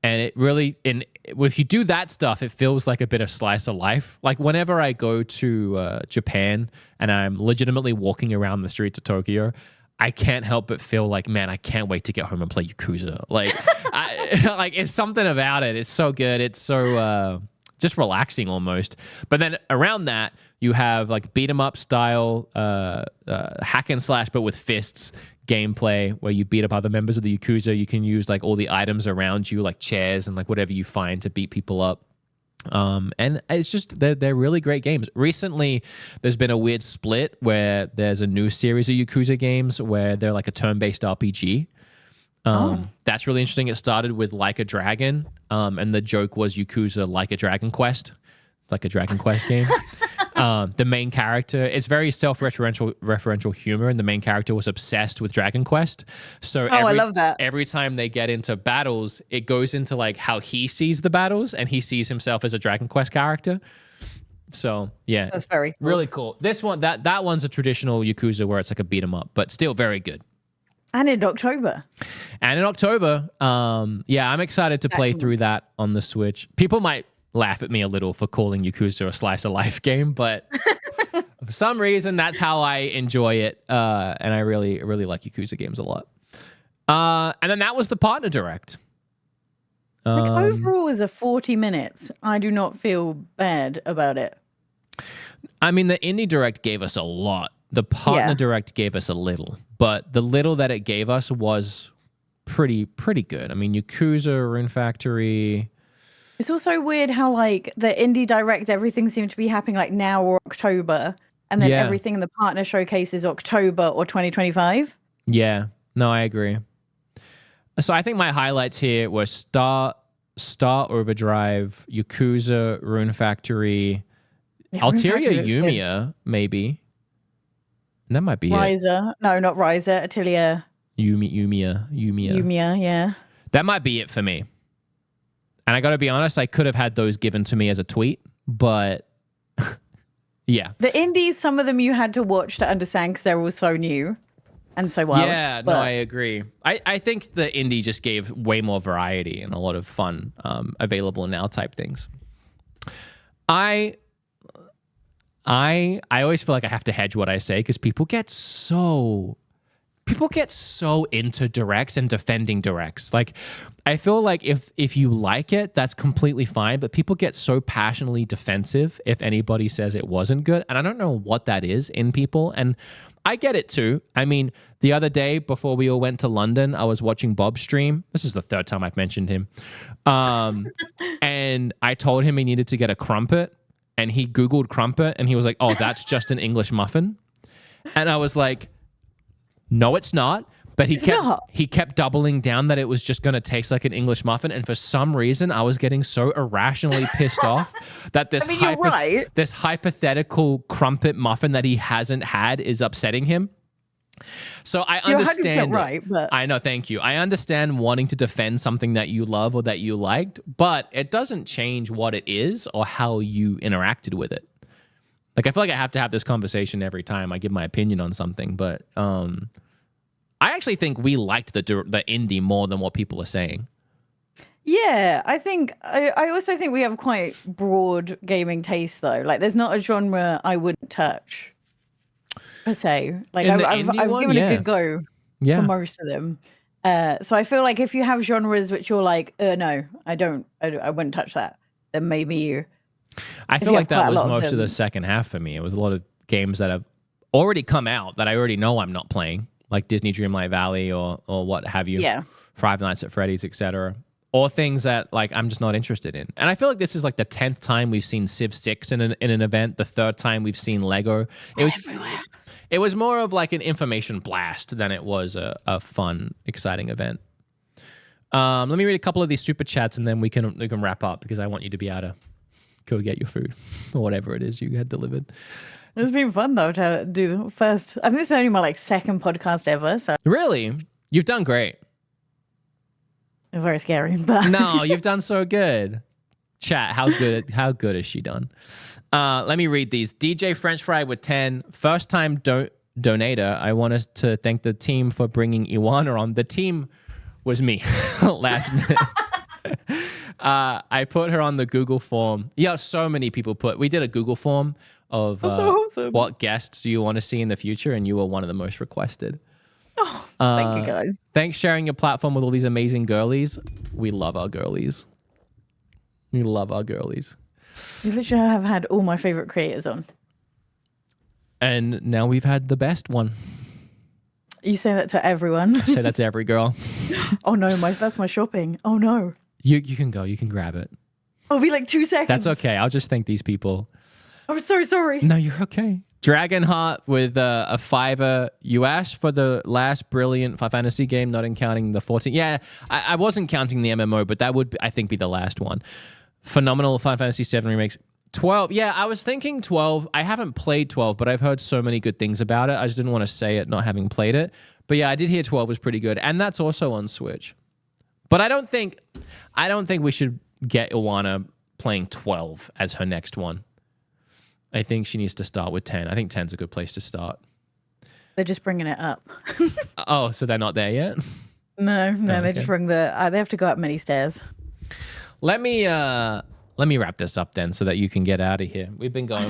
A: And it really, if you do that stuff, it feels like a bit of slice of life. Like whenever I go to Japan and I'm legitimately walking around the streets of Tokyo, I can't help but feel like, man, I can't wait to get home and play Yakuza. Like, like it's something about it. It's so good. It's so just relaxing almost. But then around that, you have like beat 'em up style hack and slash, but with fists gameplay where you beat up other members of the Yakuza. You can use like all the items around you, like chairs and like whatever you find to beat people up. And it's just, they're really great games. Recently, there's been a weird split where there's a new series of Yakuza games where they're like a turn-based RPG. That's really interesting. It started with Like a Dragon, and the joke was Yakuza Like a Dragon Quest. It's like a Dragon Quest game. The main character, it's very self-referential humor, and the main character was obsessed with Dragon Quest. So
B: I love that.
A: Every time they get into battles, it goes into like how he sees the battles, and he sees himself as a Dragon Quest character. So yeah,
B: that's very cool.
A: Really cool. This one, that one's a traditional Yakuza where it's like a beat 'em up, but still very good.
B: And in October.
A: Yeah, I'm excited to play through that on the Switch. People might laugh at me a little for calling Yakuza a slice of life game, but for some reason that's how I enjoy it, and I really like Yakuza games a lot. And then that was the partner direct.
B: Like overall, as a 40 minutes, I do not feel bad about it.
A: I mean, the indie direct gave us a lot. The partner direct gave us a little, but the little that it gave us was pretty good. I mean, Yakuza, Rune Factory.
B: It's also weird how like the indie direct, everything seemed to be happening like now or October, and then
A: Yeah.
B: everything in the partner showcase is October or 2025.
A: Yeah. No, I agree. So I think my highlights here were Star Overdrive, Yakuza, Rune Factory,
B: Yeah,
A: Alteria
B: Rune Factory looks good.
A: Yumia, maybe. And that might be it.
B: Riser. No, not Riser. Atelier.
A: Yumia.
B: Yumia, yeah.
A: That might be it for me. And I got to be honest, I could have had those given to me as a tweet, but yeah.
B: The indies, some of them you had to watch to understand because they're all so new and so wild.
A: Yeah, no, I agree. I think the indie just gave way more variety and a lot of fun available now type things. I always feel like I have to hedge what I say because people get so into directs and defending directs. Like, I feel like if you like it, that's completely fine. But people get so passionately defensive if anybody says it wasn't good. And I don't know what that is in people. And I get it too. I mean, the other day before we all went to London, I was watching Bob stream. This is the third time I've mentioned him. And I told him he needed to get a crumpet. And he Googled crumpet. And he was like, oh, that's just an English muffin. And I was like, no, it's not. But he kept doubling down that it was just going to taste like an English muffin. And for some reason, I was getting so irrationally pissed off that this, this hypothetical crumpet muffin that he hasn't had is upsetting him. So I understand.
B: You're 100% right, but
A: I know, thank you. I understand wanting to defend something that you love or that you liked, but it doesn't change what it is or how you interacted with it. Like, I feel like I have to have this conversation every time I give my opinion on something, but I actually think we liked the indie more than what people are saying.
B: Yeah, I also think we have quite broad gaming taste though. Like, there's not a genre I wouldn't touch per se. Like, I've given a good go for most of them. So I feel like if you have genres which you're like, no, I wouldn't touch that, then maybe you.
A: I feel like that was most of the second half for me. It was a lot of games that have already come out that I already know I'm not playing, like Disney Dreamlight Valley or what have you.
B: Yeah.
A: Five Nights at Freddy's, etc. Or things that like I'm just not interested in. And I feel like this is like the 10th time we've seen Civ 6 in an event, the 3rd time we've seen Lego. It was more of like an information blast than it was a fun, exciting event. Let me read a couple of these super chats and then we can wrap up because I want you to be able to go get your food or whatever it is you had delivered.
B: It's been fun though to do the first. I mean, this is only my second podcast ever. So
A: really, you've done great.
B: It's very scary, but
A: no, you've done so good. Chat, how good has she done? Let me read these. DJ French Fry with 10. First time donator. I want us to thank the team for bringing Eeowna on. The team was me last minute. I put her on the Google form. Yeah, so many people we did a Google form of
B: so awesome.
A: What guests do you want to see in the future, and you were one of the most requested.
B: Oh, thank you guys.
A: Thanks sharing your platform with all these amazing girlies. We love our girlies. We love our girlies.
B: You literally have had all my favorite creators on.
A: And now we've had the best one.
B: You say that to everyone.
A: I say that to every girl.
B: Oh no, that's my shopping. Oh no.
A: You can go. You can grab it.
B: I'll be like 2 seconds.
A: That's okay. I'll just thank these people.
B: I'm so sorry.
A: No, you're okay. Dragonheart with a $5. You asked for the last brilliant Final Fantasy game, not counting the 14. Yeah, I wasn't counting the MMO, but that would, I think, be the last one. Phenomenal Final Fantasy 7 remakes. 12. Yeah, I was thinking 12. I haven't played 12, but I've heard so many good things about it. I just didn't want to say it not having played it. But yeah, I did hear 12 was pretty good. And that's also on Switch. But I don't think we should get Eeowna playing 12 as her next one. I think she needs to start with 10. I think 10's a good place to start.
B: They're just bringing it up.
A: Oh, so they're not there yet?
B: No, they just bring they have to go up many stairs.
A: Let me wrap this up then so that you can get out of here. We've been going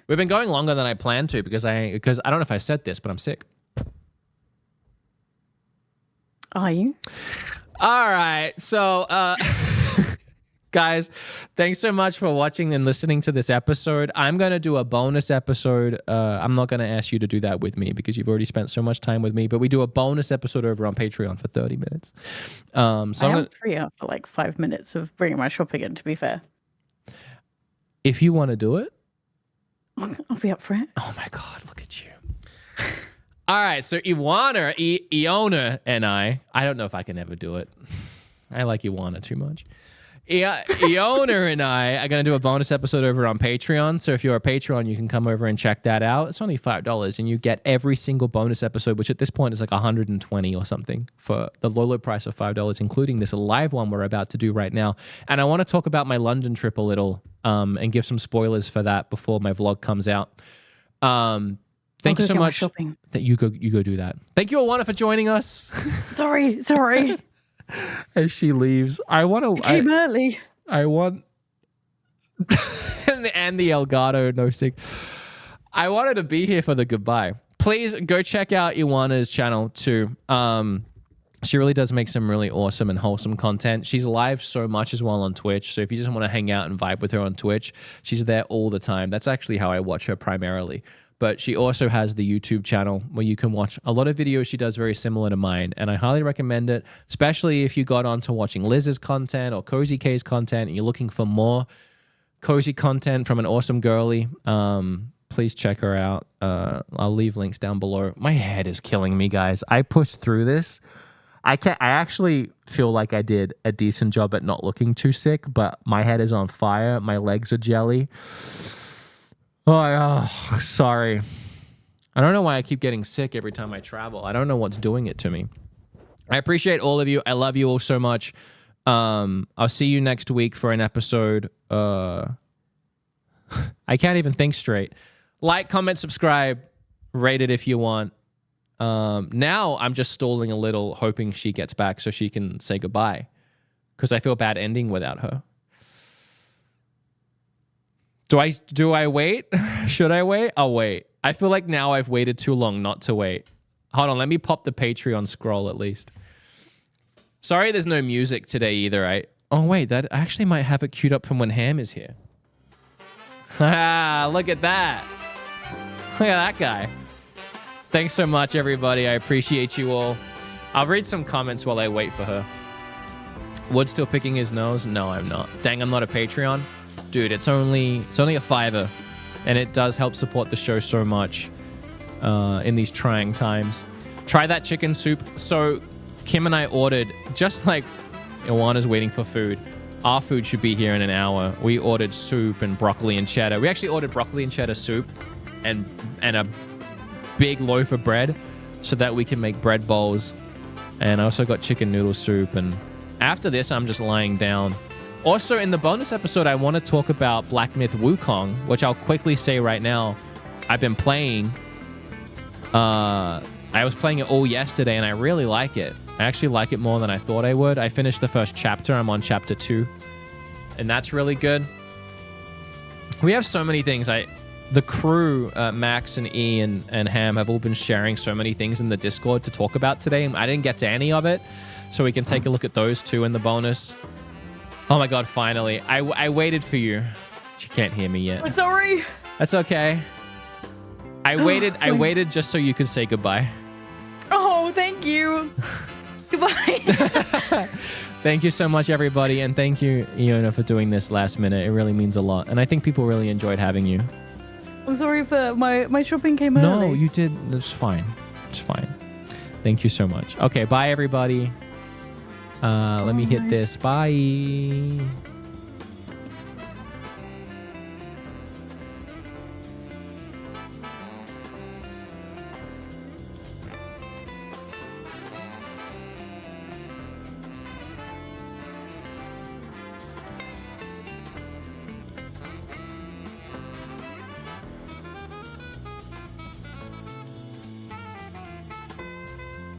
A: We've been going longer than I planned to because I don't know if I said this, but I'm sick.
B: Are you?
A: All right. So, guys, thanks so much for watching and listening to this episode. I'm going to do a bonus episode. I'm not going to ask you to do that with me because you've already spent so much time with me, but we do a bonus episode over on Patreon for 30 minutes. So I'm
B: free after like 5 minutes of bringing my shopping in, to be fair.
A: If you want to do it.
B: I'll be up for it.
A: Oh my God, look at you. All right, so Eeowna and I don't know if I can ever do it. I like Eeowna too much. Eeowna and I are going to do a bonus episode over on Patreon. So if you're a Patreon, you can come over and check that out. It's only $5 and you get every single bonus episode, which at this point is like $120 or something for the low price of $5, including this live one we're about to do right now. And I want to talk about my London trip a little and give some spoilers for that before my vlog comes out. Thank you so much. That you go do that. Thank you, Eeowna, for joining us.
B: Sorry.
A: As she leaves, I want to.
B: I came early.
A: I want and the Elgato no stick. I wanted to be here for the goodbye. Please go check out Eeowna's channel too. She really does make some really awesome and wholesome content. She's live so much as well on Twitch. So if you just want to hang out and vibe with her on Twitch, she's there all the time. That's actually how I watch her primarily. But she also has the YouTube channel where you can watch a lot of videos she does very similar to mine. And I highly recommend it, especially if you got onto watching Liz's content or Cozy K's content and you're looking for more cozy content from an awesome girly. Please check her out. I'll leave links down below. My head is killing me, guys. I pushed through this. I actually feel like I did a decent job at not looking too sick, but my head is on fire. My legs are jelly. Oh, sorry. I don't know why I keep getting sick every time I travel. I don't know what's doing it to me. I appreciate all of you. I love you all so much. I'll see you next week for an episode. I can't even think straight. Like, comment, subscribe, rate it if you want. Now I'm just stalling a little, hoping she gets back so she can say goodbye, because I feel bad ending without her. Do I wait? Should I wait? I'll wait. I feel like now I've waited too long not to wait. Hold on, let me pop the Patreon scroll at least. Sorry there's no music today either, right? Oh wait, that actually might have it queued up from when Ham is here. Ah, look at that. Look at that guy. Thanks so much, everybody. I appreciate you all. I'll read some comments while I wait for her. Wood still picking his nose? No, I'm not. Dang, I'm not a Patreon. Dude, it's only a $5, and it does help support the show so much in these trying times. Try that chicken soup. So Kim and I ordered, just like Eeowna's waiting for food, our food should be here in an hour. We ordered soup and broccoli and cheddar. We actually ordered broccoli and cheddar soup and a big loaf of bread so that we can make bread bowls. And I also got chicken noodle soup. And after this, I'm just lying down. Also, in the bonus episode, I want to talk about Black Myth Wukong, which I'll quickly say right now. I've been playing. I was playing it all yesterday, and I really like it. I actually like it more than I thought I would. I finished the first chapter. I'm on chapter 2, and that's really good. We have so many things. The crew, Max and E and Ham, have all been sharing so many things in the Discord to talk about today, and I didn't get to any of it, so we can take a look at those too in the bonus. Oh my God, finally. I waited for you. She can't hear me yet.
B: I'm sorry.
A: That's okay. I waited just so you could say goodbye.
B: Oh, thank you. Goodbye.
A: Thank you so much, everybody. And thank you, Eeowna, for doing this last minute. It really means a lot. And I think people really enjoyed having you.
B: I'm sorry for my shopping came early.
A: No, you did. It's fine. It's fine. Thank you so much. Okay, bye, everybody. Let me hit this. Bye.